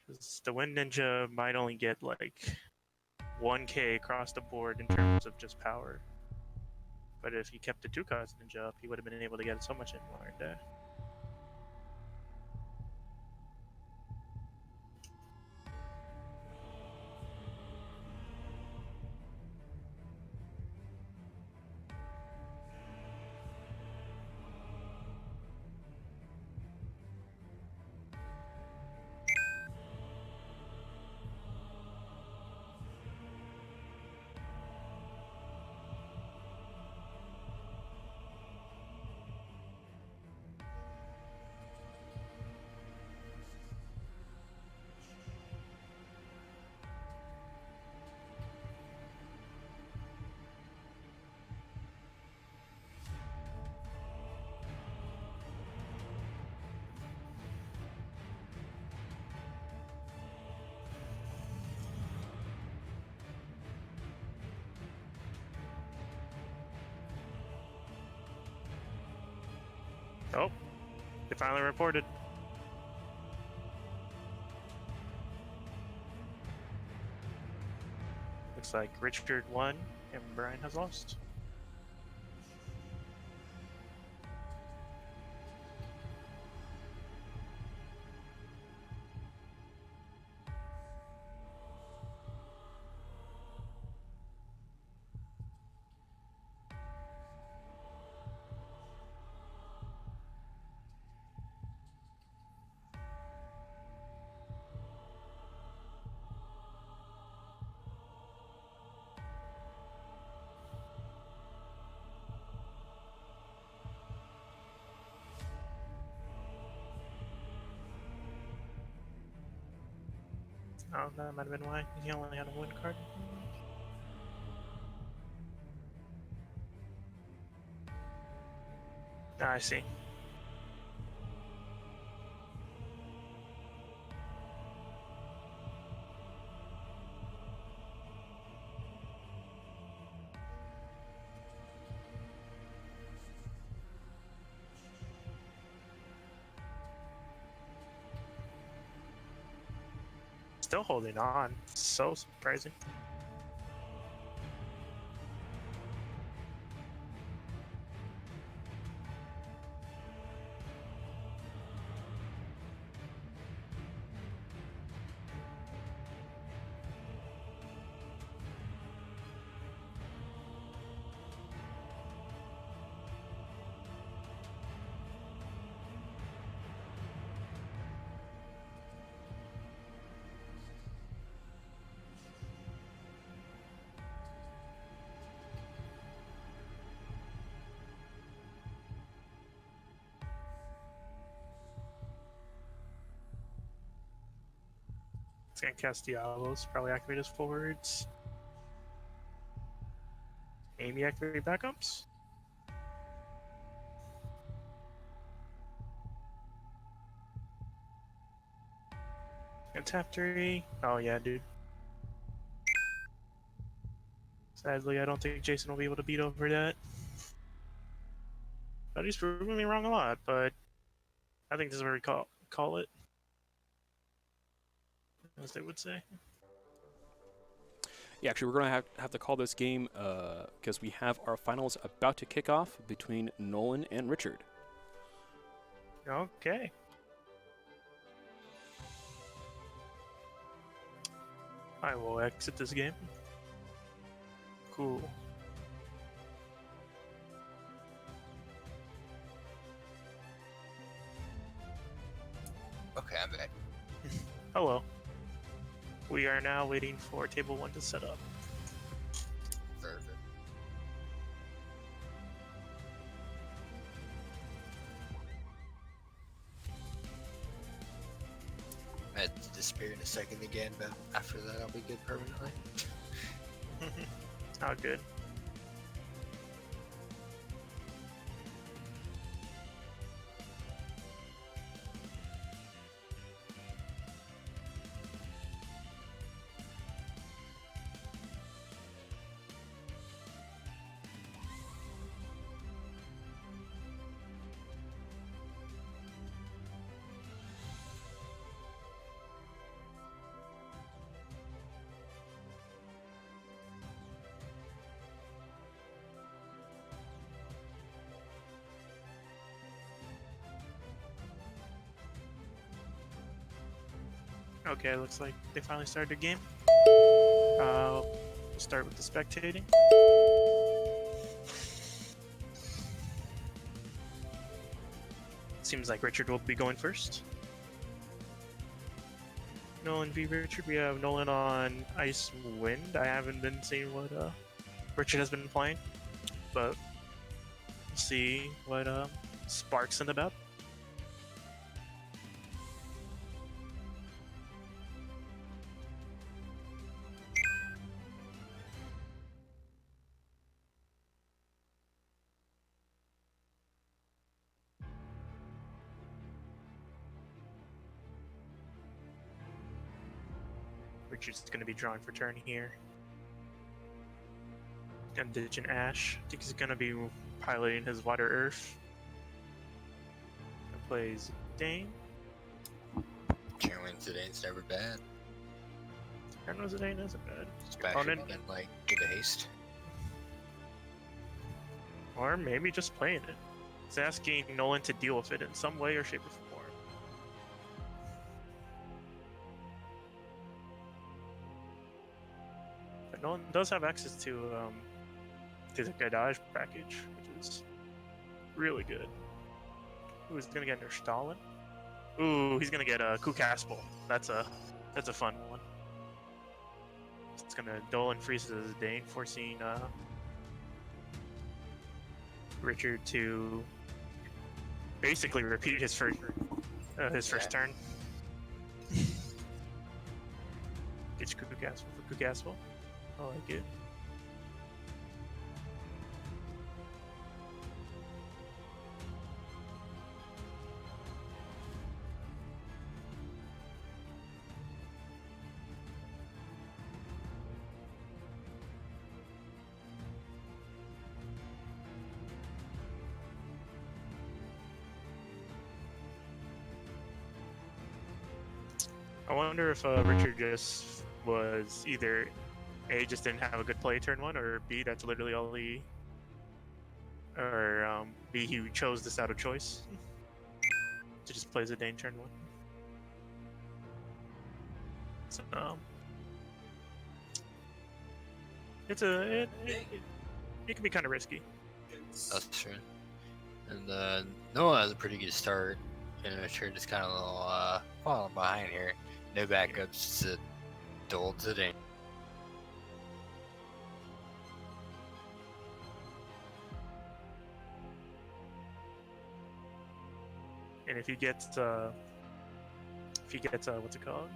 Because the wind ninja might only get like 1k across the board in terms of just power. But if he kept the 2 cause ninja up, he would have been able to get so much in more there. Oh, they finally reported. Looks like Richard won and Brian has lost. Oh, that might have been why. He only had a 1 card. Ah, I see. Still holding on. So surprising. It's gonna cast Diablos, probably activate his forwards. Maybe activate backups? And tap 3. Oh yeah, dude. Sadly, I don't think Jason will be able to beat over that. But he's proving me wrong a lot, but I think this is where we call it. As they would say. Yeah, actually, we're going to have to call this game because we have our finals about to kick off between Nolan and Richard. Okay. I will exit this game. Cool. Okay, I'm back. Hello. We are now waiting for table 1 to set up. Perfect. I had to disappear in a second again, but after that I'll be good permanently. Oh, good. Okay, looks like they finally started the game. We'll start with the spectating. Seems like Richard will be going first. Nolan v. Richard. We have Nolan on Ice Wind. I haven't been seeing what Richard has been playing, but we'll see what Spark's in about. Richard's going to be drawing for turn here. And ditch an Ash. I think he's going to be piloting his Water Earth. And plays Dane. Chairman Zidane's never bad. Turn was Dane isn't bad. Especially and like give a haste. Or maybe just playing it. It's asking Nolan to deal with it in some way or shape or form. But Nolan does have access to the Gadage package, which is really good. Ooh, he's gonna get under Stalin. Ooh, he's gonna get a Kukaspel. That's a fun one. It's gonna Dolan freezes Dane, forcing Richard to basically repeat his first turn. It's Cuckoo Castle for Cuckoo Castle. I like it. I wonder if Richard just was either A, just didn't have a good play turn one, or B, that's literally all he, or B, he chose this out of choice to just play Zidane turn one. So, it can be kind of risky. That's true. And Noah has a pretty good start. Richard is kind of a little falling behind here. No backups to Dole today. And if he gets what's it called?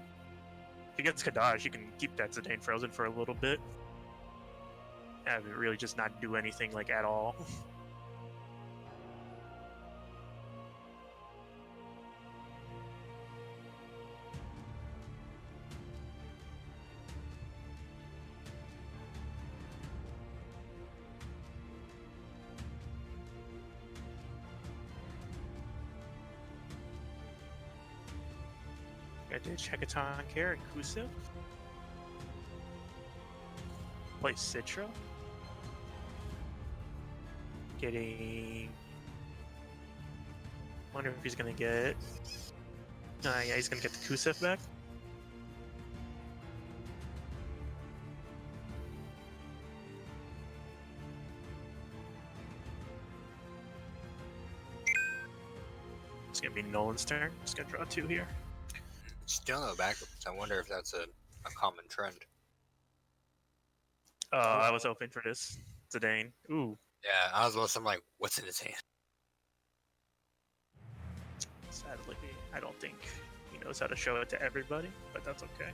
If he gets Kadaj, you can keep that Zidane frozen for a little bit. Have it really just not do anything like at all. I did Chekaton Care and Kusiv. Play Citra. Getting. Wonder if he's gonna get. Yeah, he's gonna get the Kusiv back. It's gonna be Nolan's turn. Just gonna draw 2 here. Still no backups. I wonder if that's a common trend. I was hoping for this. Zidane. Ooh. Yeah, I was about to say, I'm like, what's in his hand? Sadly, I don't think he knows how to show it to everybody, but that's okay.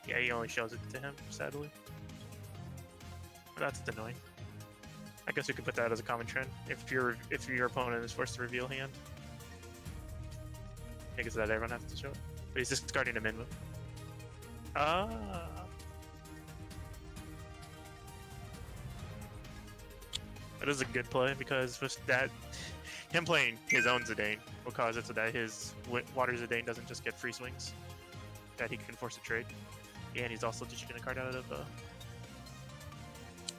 Yeah, he only shows it to him, sadly. That's annoying. I guess we could put that as a common trend. If your opponent is forced to reveal hand. I guess that everyone has to show it. But he's discarding a min move. That is a good play because with that, him playing his own Zidane will cause it so that his Water Zidane doesn't just get free swings, that he can force a trade. And he's also teaching a card out of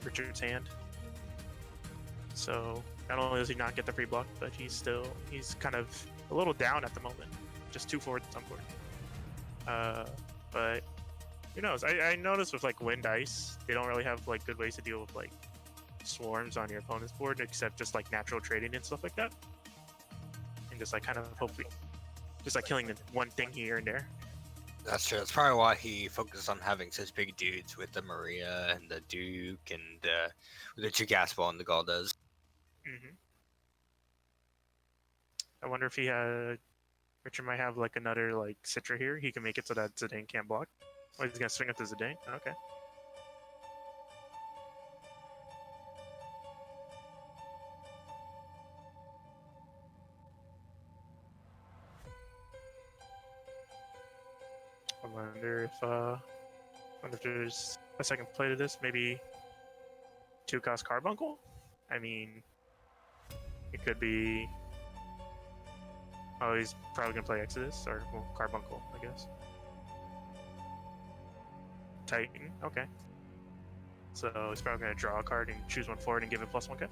Richard's hand. So not only does he not get the free block, but he's kind of a little down at the moment. Just 2 forward, some forward. But who knows? I noticed with like Wind Ice, they don't really have like good ways to deal with like swarms on your opponent's board except just like natural trading and stuff like that. And just like kind of hopefully just like killing one thing here and there. That's true. That's probably why he focused on having such big dudes with the Maria and the Duke and the Chigasball and the Galdas. I wonder if Richard might have like another like Citra here. He can make it so that Zidane can't block. Oh, he's gonna swing at the Zidane? Okay. I wonder if there's a second play to this. Maybe 2-cost Carbuncle? I mean, it could be. Oh, he's probably gonna play Exodus or Carbuncle, I guess. Titan, okay. So he's probably gonna draw a card and choose one forward and give it +1. Okay.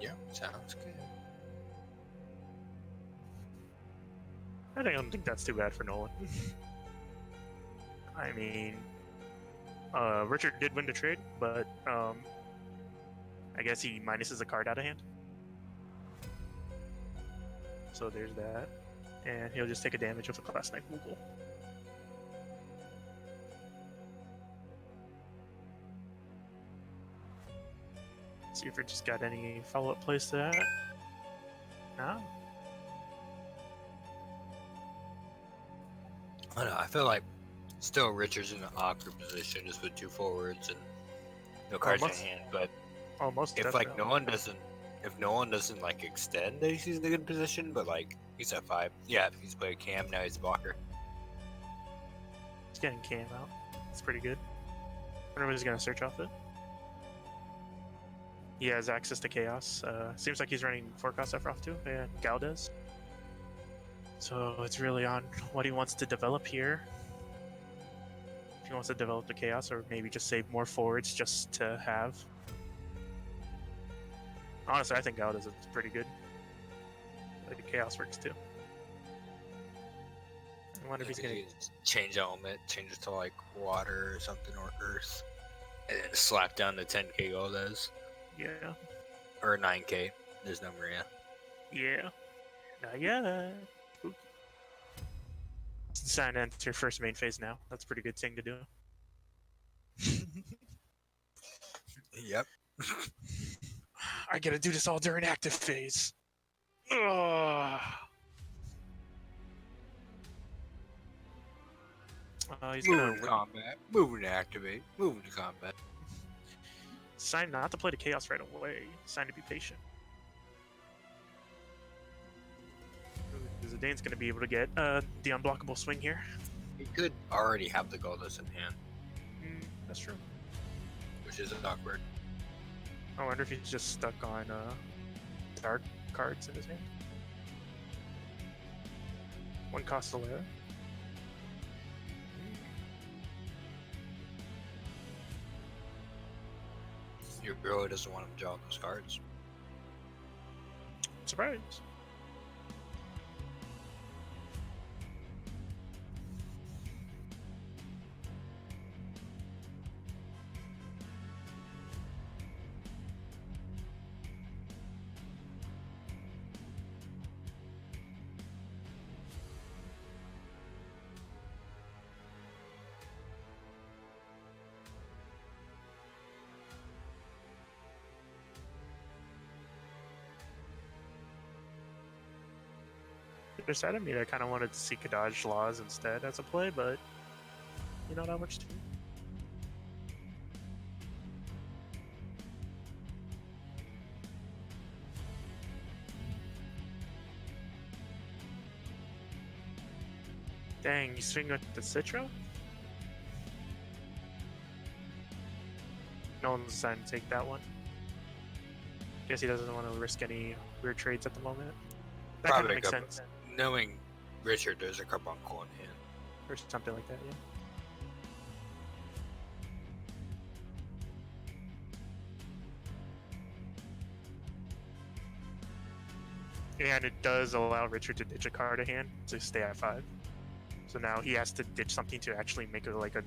Yeah, sounds good. I don't think that's too bad for Nolan. I mean, Richard did win the trade, but I guess he minuses a card out of hand. So there's that. And he'll just take a damage with a Class 9 Moogle. See if it just got any follow-up plays to that. No. I don't know. I feel like still Richard's in an awkward position just with 2 forwards and no cards in Almost. hand. But Almost. if like no one doesn't like extend, that he's in a good position. But like he's at 5. Yeah, he's played Cam, now he's a blocker. He's getting Cam out. It's pretty good. Everybody's gonna search off it. He has access to Chaos. Seems like he's running Forecast Sephiroth too, and Gal does. So it's really on what he wants to develop here. If he wants to develop the Chaos, or maybe just save more forwards just to have. Honestly, I think Gal does it's pretty good. I think Chaos works too. I wonder if he's gonna. Change element, change it to like water or something, or earth, and then slap down the 10k gold as, Yeah. or 9k. There's number, yeah. Yeah. Not yet. Spooky. Sign enter first main phase now. That's a pretty good thing to do. Yep. I gotta do this all during active phase. Ugh. He's Moving gonna to combat. Moving to activate. Moving to combat. sign not to play the chaos right away. Sign to be patient. Zidane's gonna be able to get the unblockable swing here. He could already have the Goldust in hand, That's true. which is awkward. I wonder if he's just stuck on dark cards in his hand. One Castellera. He really doesn't want him to draw those cards. Surprise. Other side of me, I kind of wanted to see Kadaj Laws instead as a play, but you know, not much to. Dang, you swing with the Citra? No one's decided to take that one. Guess he doesn't want to risk any weird trades at the moment. That kind of Probably makes good. sense. Knowing Richard, there's a carbuncle in hand. Or something like that, yeah. And it does allow Richard to ditch a card a hand to stay at 5. So now he has to ditch something to actually make it like a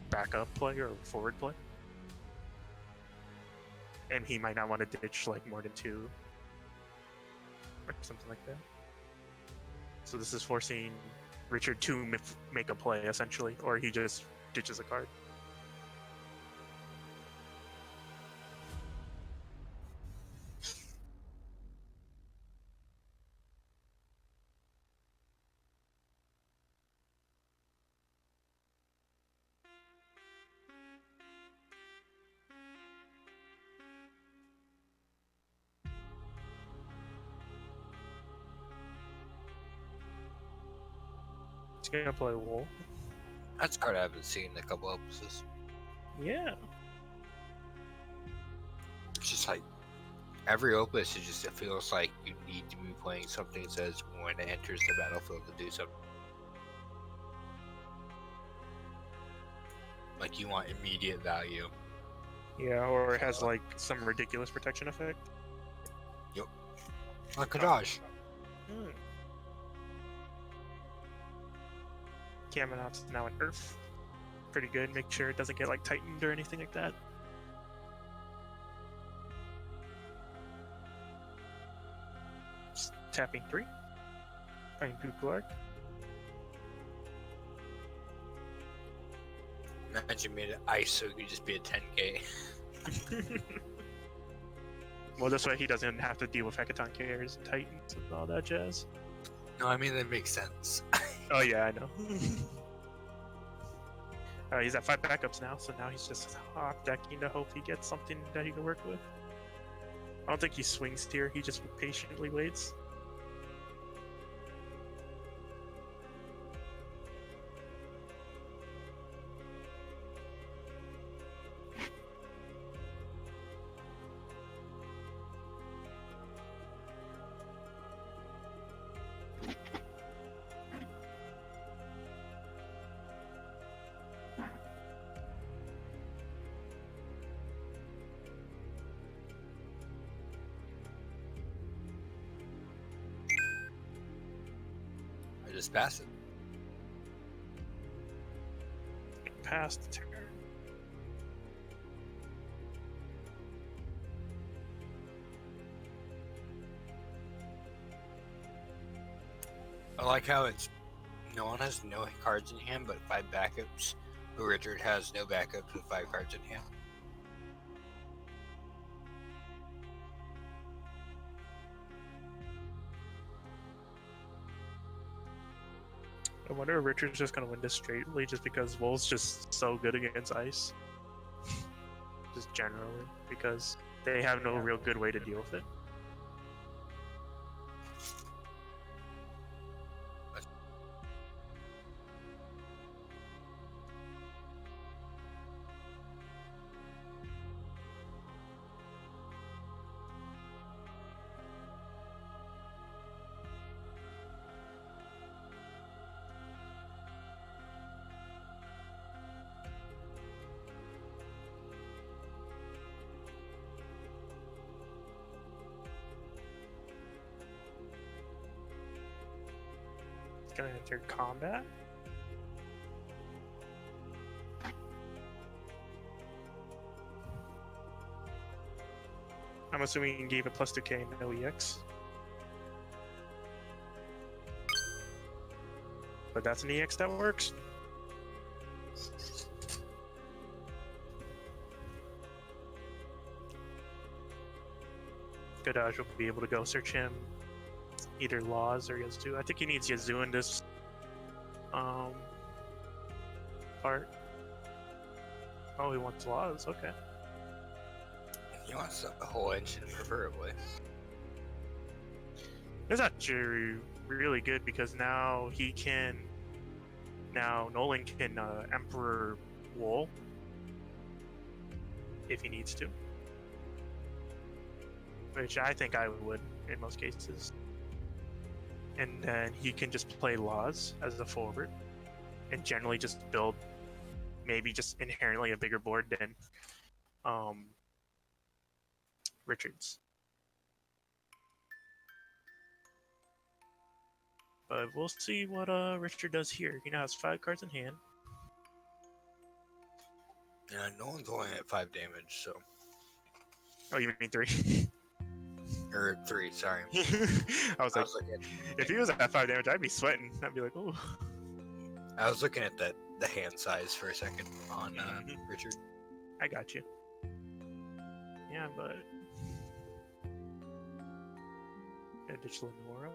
backup play or a forward play. And he might not want to ditch like more than 2 or something like that. So this is forcing Richard to make a play essentially, or he just ditches a card. He's gonna play Wool. That's a card I haven't seen in a couple episodes. Yeah. It's just like every opus, it feels like you need to be playing something that says when it enters the battlefield to do something. Like you want immediate value. Yeah, or it has like some ridiculous protection effect. Like Kadaj. Kaminoff's now an Earth. Pretty good. Make sure it doesn't get like tightened or anything like that. Just tapping 3. Playing Googlark. Imagine made it ice so it could just be a 10k. Well, this way he doesn't have to deal with Hecaton Carriers and Titans and all that jazz. No, I mean that makes sense. Oh yeah, I know. He's at 5 backups now, so now he's just hop decking to hope he gets something that he can work with. I don't think he swings here, he just patiently waits. I just pass it. Pass the turn. I like how it's no one has no cards in hand but 5 backups, but Richard has no backups with 5 cards in hand. I wonder if Richard's just gonna win this straightly just because Wolf's just so good against ice. Just generally, because they have no real good way to deal with it. It's gonna enter combat. I'm assuming he gave a plus 2k and no EX. But that's an EX that works. Gadaj will be able to go search him either Laws or Yazoo. I think he needs Yazoo in this part. Oh, he wants Laws, okay. He wants the whole engine, preferably. It's actually really good because now Nolan can Emperor Wool if he needs to. Which I think I would in most cases. And then he can just play Laws as a forward and generally just build maybe just inherently a bigger board than Richards. But we'll see what Richard does here. He now has 5 cards in hand. Yeah, no one's only at 5 damage, so. Oh, you mean 3? Or 3, sorry. I was like, if he was at 5 damage, I'd be sweating. I'd be like, ooh. I was looking at the hand size for a second on Richard. I got you. Yeah, but ditch Lenora.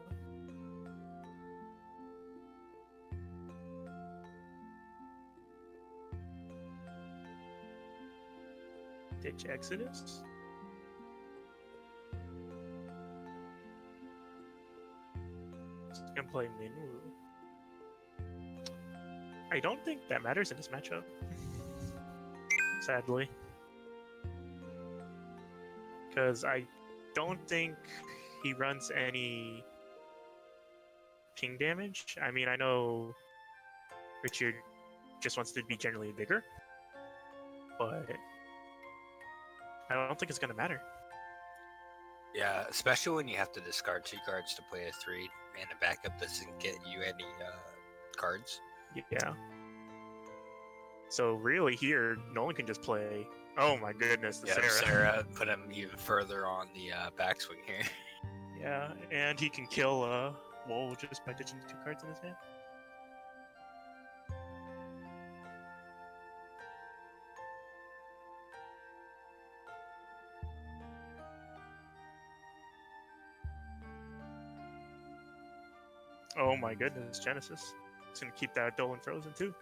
Ditch Exodus. Gonna play Minwu. I don't think that matters in this matchup. Sadly. Because I don't think he runs any ping damage. I mean, I know Richard just wants to be generally bigger, but I don't think it's going to matter. Yeah, especially when you have to discard 2 cards to play a 3, and a backup doesn't get you any cards. Yeah. So really here, Nolan can just play... Oh my goodness, the Yeah, Sarah put him even further on the backswing here. Yeah, and he can kill Wool just by ditching 2 cards in his hand. Oh my goodness, Genesis. It's gonna keep that Dolan frozen too.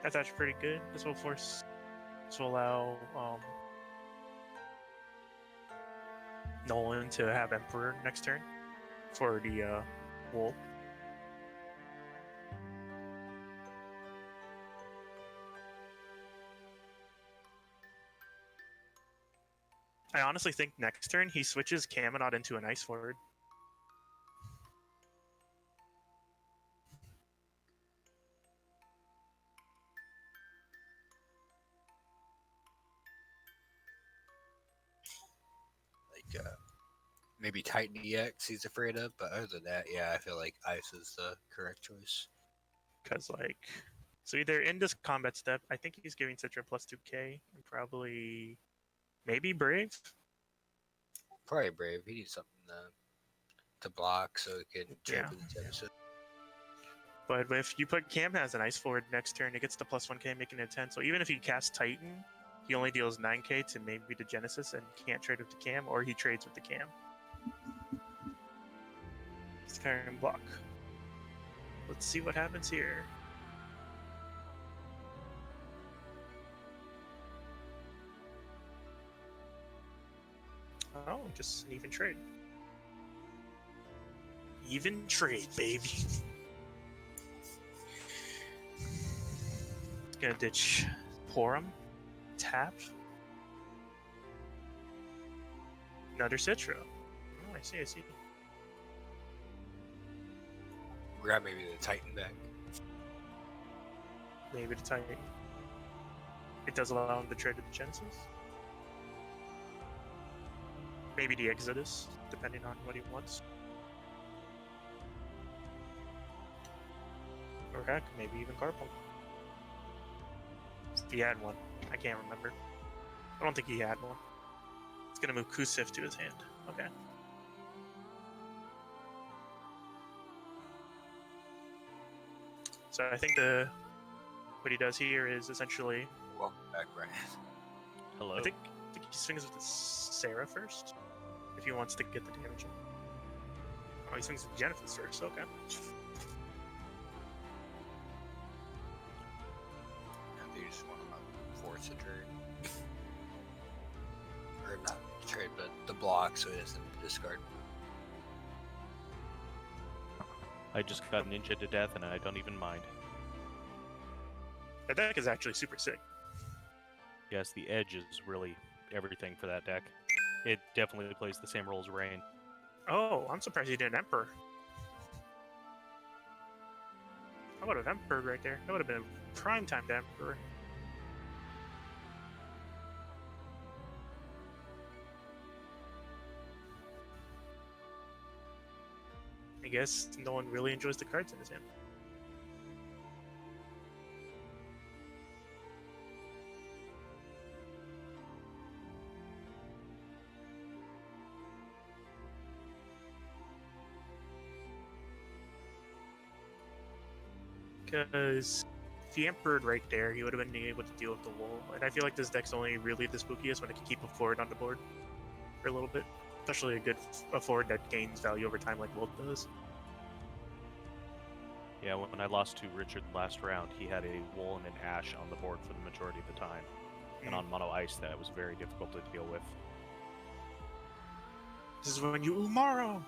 That's actually pretty good. This will allow Nolan to have Emperor next turn for the wool. I honestly think next turn he switches Caminot into an Ice Forward. Like maybe Titan EX he's afraid of, but other than that, yeah, I feel like Ice is the correct choice. Because, like, so either in this combat step, I think he's giving Citra plus 2k, and probably maybe Brave. Probably Brave. He needs something to block so he can trade Yeah. with the Genesis. But if you put Cam has an Ice Forward next turn, it gets the plus 1k, making it 10. So even if he casts Titan, he only deals 9k to maybe the Genesis and can't trade with the Cam, or he trades with the Cam. It's kind of block. Let's see what happens here. Oh, just an even trade. Even trade, baby. Gonna ditch Porum. Tap. Another Citra. Oh, I see. Grab maybe the Titan back. Maybe the Titan. It does allow him to trade with the Genesis. Maybe the Exodus, depending on what he wants. Or heck, maybe even Carpal. If he had one. I can't remember. I don't think he had one. It's gonna move Kusif to his hand. Okay. So I think what he does here is essentially Welcome back, Brian. Hello. I think he swings with the Sarah first. If he wants to get the damage in. Oh, he swings with Genesis first, okay. I think you just want to force a trade. Or not trade, but the block so he doesn't discard. I just got ninja to death, and I don't even mind. That deck is actually super sick. Yes, the edge is really everything for that deck. It definitely plays the same role as Rain. Oh, I'm surprised he did an Emperor. I would have Emperor right there. That would have been a prime time to Emperor. I guess no one really enjoys the cards in his hand. Because if he Emperored right there, he would have been able to deal with the Wool. And I feel like this deck's only really the spookiest when it can keep a forward on the board for a little bit. Especially a forward that gains value over time like Wool does. Yeah, when I lost to Richard last round, he had a Wool and an Ash on the board for the majority of the time. And on Mono Ice, that was very difficult to deal with. This is when you Umaro!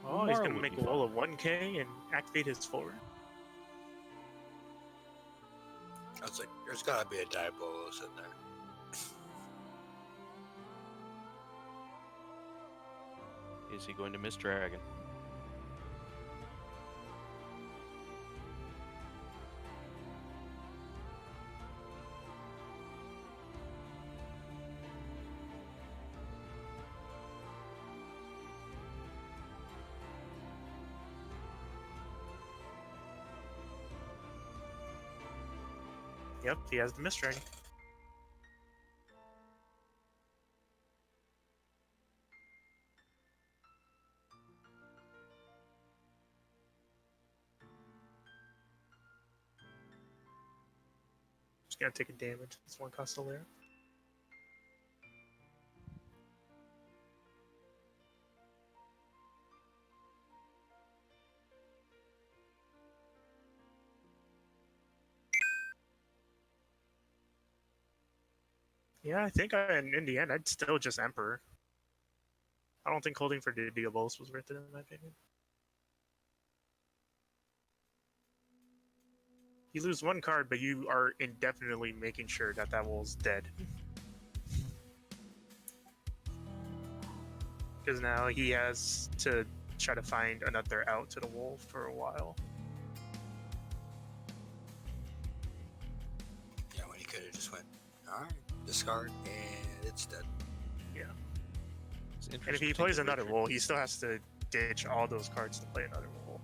Oh, he's Umaro gonna would make be a roll of 1k and activate his forward. I was like, there's gotta be a Diabolos in there. Is he going to miss Dragon? Yep, he has the Mist Dragon. Just gonna take a damage. This one costs a layer. Yeah, I think in the end, I'd still just Emperor. I don't think holding for the Diabolos was worth it, in my opinion. You lose one card, but you are indefinitely making sure that that wall's dead. Because now he has to try to find another out to the wall for a while. Yeah, when he could have just went, alright, discard, and it's dead. Yeah. It's And if interesting he plays that another Richard- wall, he still has to ditch all those cards to play another wall.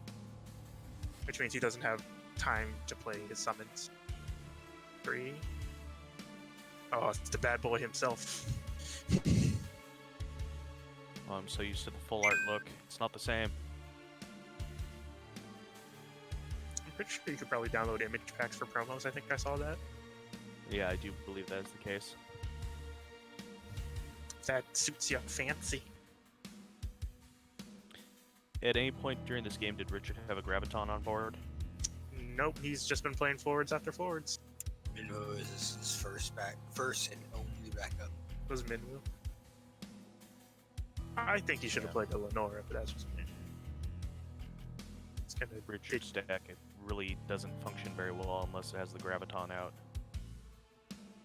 Which means he doesn't have time to play his summons. 3. Oh, it's the bad boy himself. I'm so used to the full art look. It's not the same. I'm pretty sure you could probably download image packs for promos. I think I saw that. Yeah, I do believe that is the case. That suits you fancy. At any point during this game, did Richard have a Graviton on board? Nope, he's just been playing forwards after forwards. Minmo is his first and only backup. It was Minwoo. I think he should have played the Lenora, but that's just me. It's kind of Richard's deck, it really doesn't function very well unless it has the Graviton out.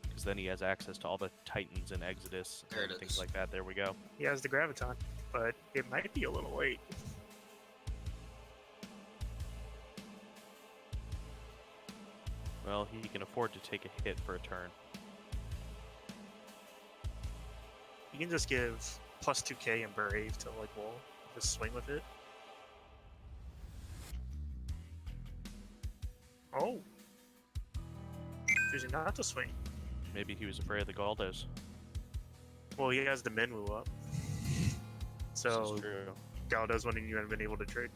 Because then he has access to all the Titans and Exodus There and it things is. like that. There we go. He has the Graviton, but it might be a little late. Well, he can afford to take a hit for a turn. You can just give plus 2k and Brave to like wall. Just swing with it. Oh! Choosing not to swing. Maybe he was afraid of the Galdos. Well, he has the Minwoo up. This So is true. Galdo's one you haven't been able to trade.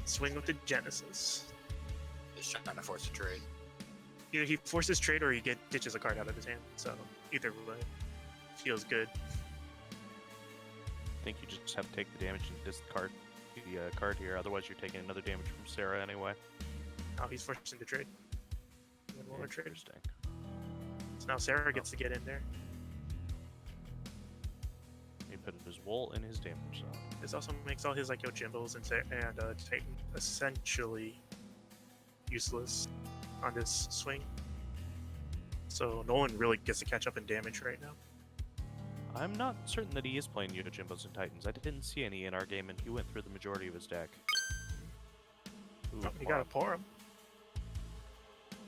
Swing with the Genesis. Just trying to force a trade. Either he forces trade or he ditches a card out of his hand. So either way, feels good. I think you just have to take the damage and discard the card here. Otherwise, you're taking another damage from Sarah anyway. Now he's forcing to trade. One more trade. Interesting. So now Sarah gets to get in there. He put his wool in his damage zone. This also makes all his like Yojimbos and Titan essentially useless on this swing. So Nolan really gets to catch up in damage right now. I'm not certain that he is playing Yojimbos and Titans. I didn't see any in our game, and he went through the majority of his deck. Ooh, Oh, you gotta pour him.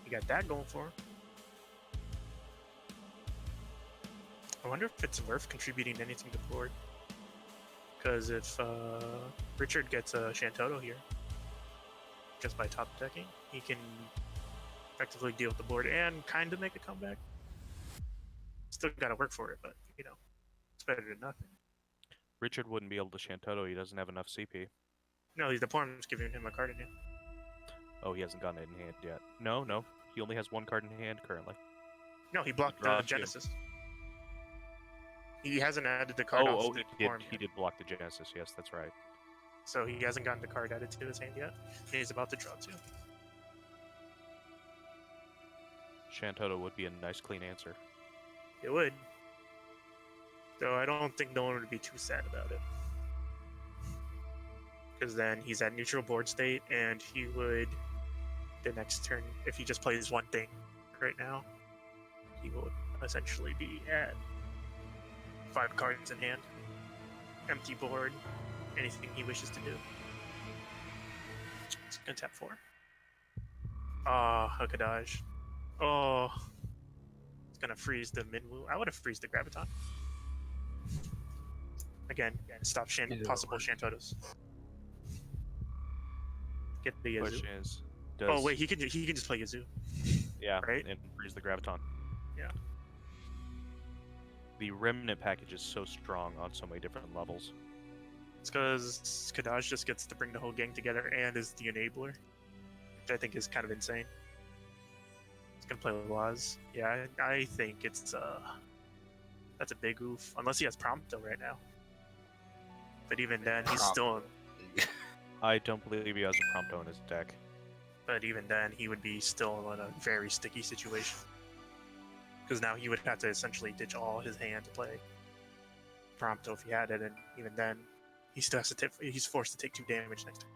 You got that going for him. I wonder if it's worth contributing anything to the board. Because if Richard gets a Shantoto here, just by top decking, he can effectively deal with the board and kind of make a comeback. Still gotta work for it, but you know, it's better than nothing. Richard wouldn't be able to Shantoto. He doesn't have enough CP. No, the Porm's giving him a card in hand. Oh, he hasn't gotten it in hand yet. No. He only has one card in hand currently. No, he blocked the Draw two. Genesis. He hasn't added the card off the Porm he yet. did block the Genesis. Yes, that's right. So he hasn't gotten the card added to his hand yet. And he's about to draw two. Shantoto would be a nice, clean answer. It would. Though I don't think no one would be too sad about it. Because then he's at neutral board state, and he would, the next turn, if he just plays one thing right now, he would essentially be at 5 cards in hand. Empty board, anything he wishes to do. He's gonna tap 4. Hakadaj. Oh, it's gonna freeze the Minwu. I would have freeze the Graviton. Again, stop Either possible one. Shantotos. Get the Yazoo. Question is, Oh wait, he can just play Yazoo. yeah, right? and freeze the Graviton. Yeah. The Remnant package is so strong on so many different levels. It's because Kadaj just gets to bring the whole gang together and is the enabler, which I think is kind of insane. He's gonna play with Laz. Yeah, I think it's that's a big oof. Unless he has Prompto right now. But even then, he's still. I don't believe he has a Prompto in his deck. But even then, he would be still in a very sticky situation. Because now he would have to essentially ditch all his hand to play Prompto if he had it, and even then, he still has to he's forced to take 2 damage next time.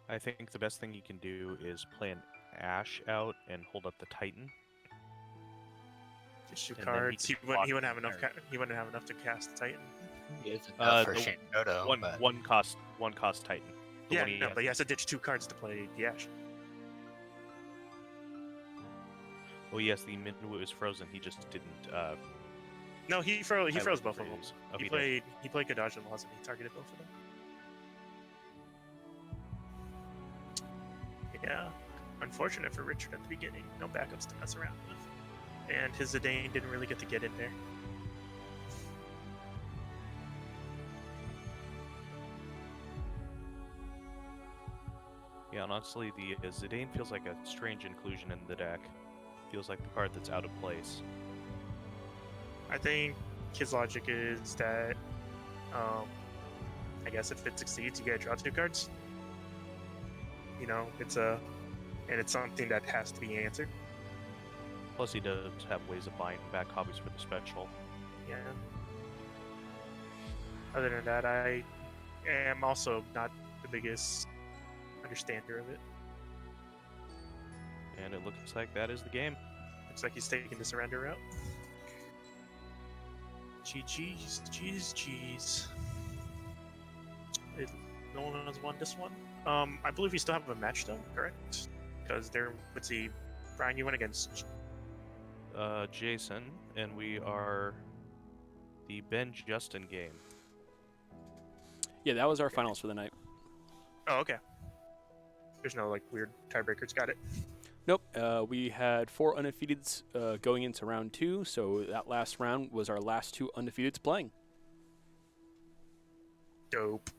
I think the best thing he can do is play an Ash out and hold up the Titan. Just 2 And then he cards. can He block wouldn't have the enough. He wouldn't have enough to cast the Titan. It's enough for the Shantoto, but one cost Titan. The Yeah, one he no, has. but he has to ditch 2 cards to play the Ash. Oh yes, the Minwu is frozen. He just didn't. No, he froze highlight both of them. freeze. Oh, He did. played Kadaj and Laz, and he targeted both of them. Yeah, unfortunate for Richard at the beginning. No backups to mess around with, and his Zidane didn't really get to get in there. Yeah, and honestly, the Zidane feels like a strange inclusion in the deck. Feels like the card that's out of place. I think his logic is that, I guess if it succeeds, you gotta draw 2 cards. You know, and it's something that has to be answered. Plus, he does have ways of buying back copies for the special. Yeah. Other than that, I am also not the biggest understander of it. And it looks like that is the game. Looks like he's taking the surrender route. GG's. No one has won this one. I believe we still have a match though, correct? Because let's see, Brian, you went against. Jason, and we are the Ben Justin game. Yeah, that was our finals for the night. Oh, okay. There's no like weird tiebreakers. Got it. Nope. We had 4 undefeateds going into round 2, so that last round was our last 2 undefeateds playing. Dope.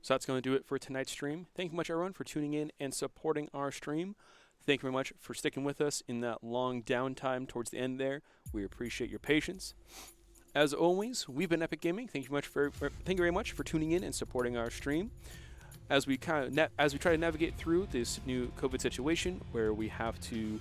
So that's going to do it for tonight's stream. Thank you much, everyone, for tuning in and supporting our stream. Thank you very much for sticking with us in that long downtime towards the end there. We appreciate your patience. As always, we've been Epic Gaming. Thank you very much for tuning in and supporting our stream. As we try to navigate through this new COVID situation, where we have to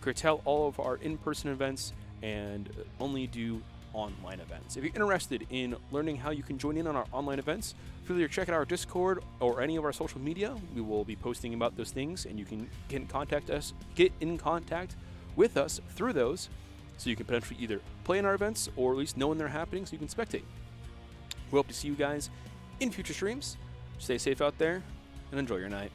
curtail all of our in-person events and only do online events. If you're interested in learning how you can join in on our online events, feel free to check out our Discord or any of our social media. We will be posting about those things, and you can get in contact with us through those, so you can potentially either play in our events or at least know when they're happening so you can spectate. We hope to see you guys in future streams. Stay safe out there and enjoy your night.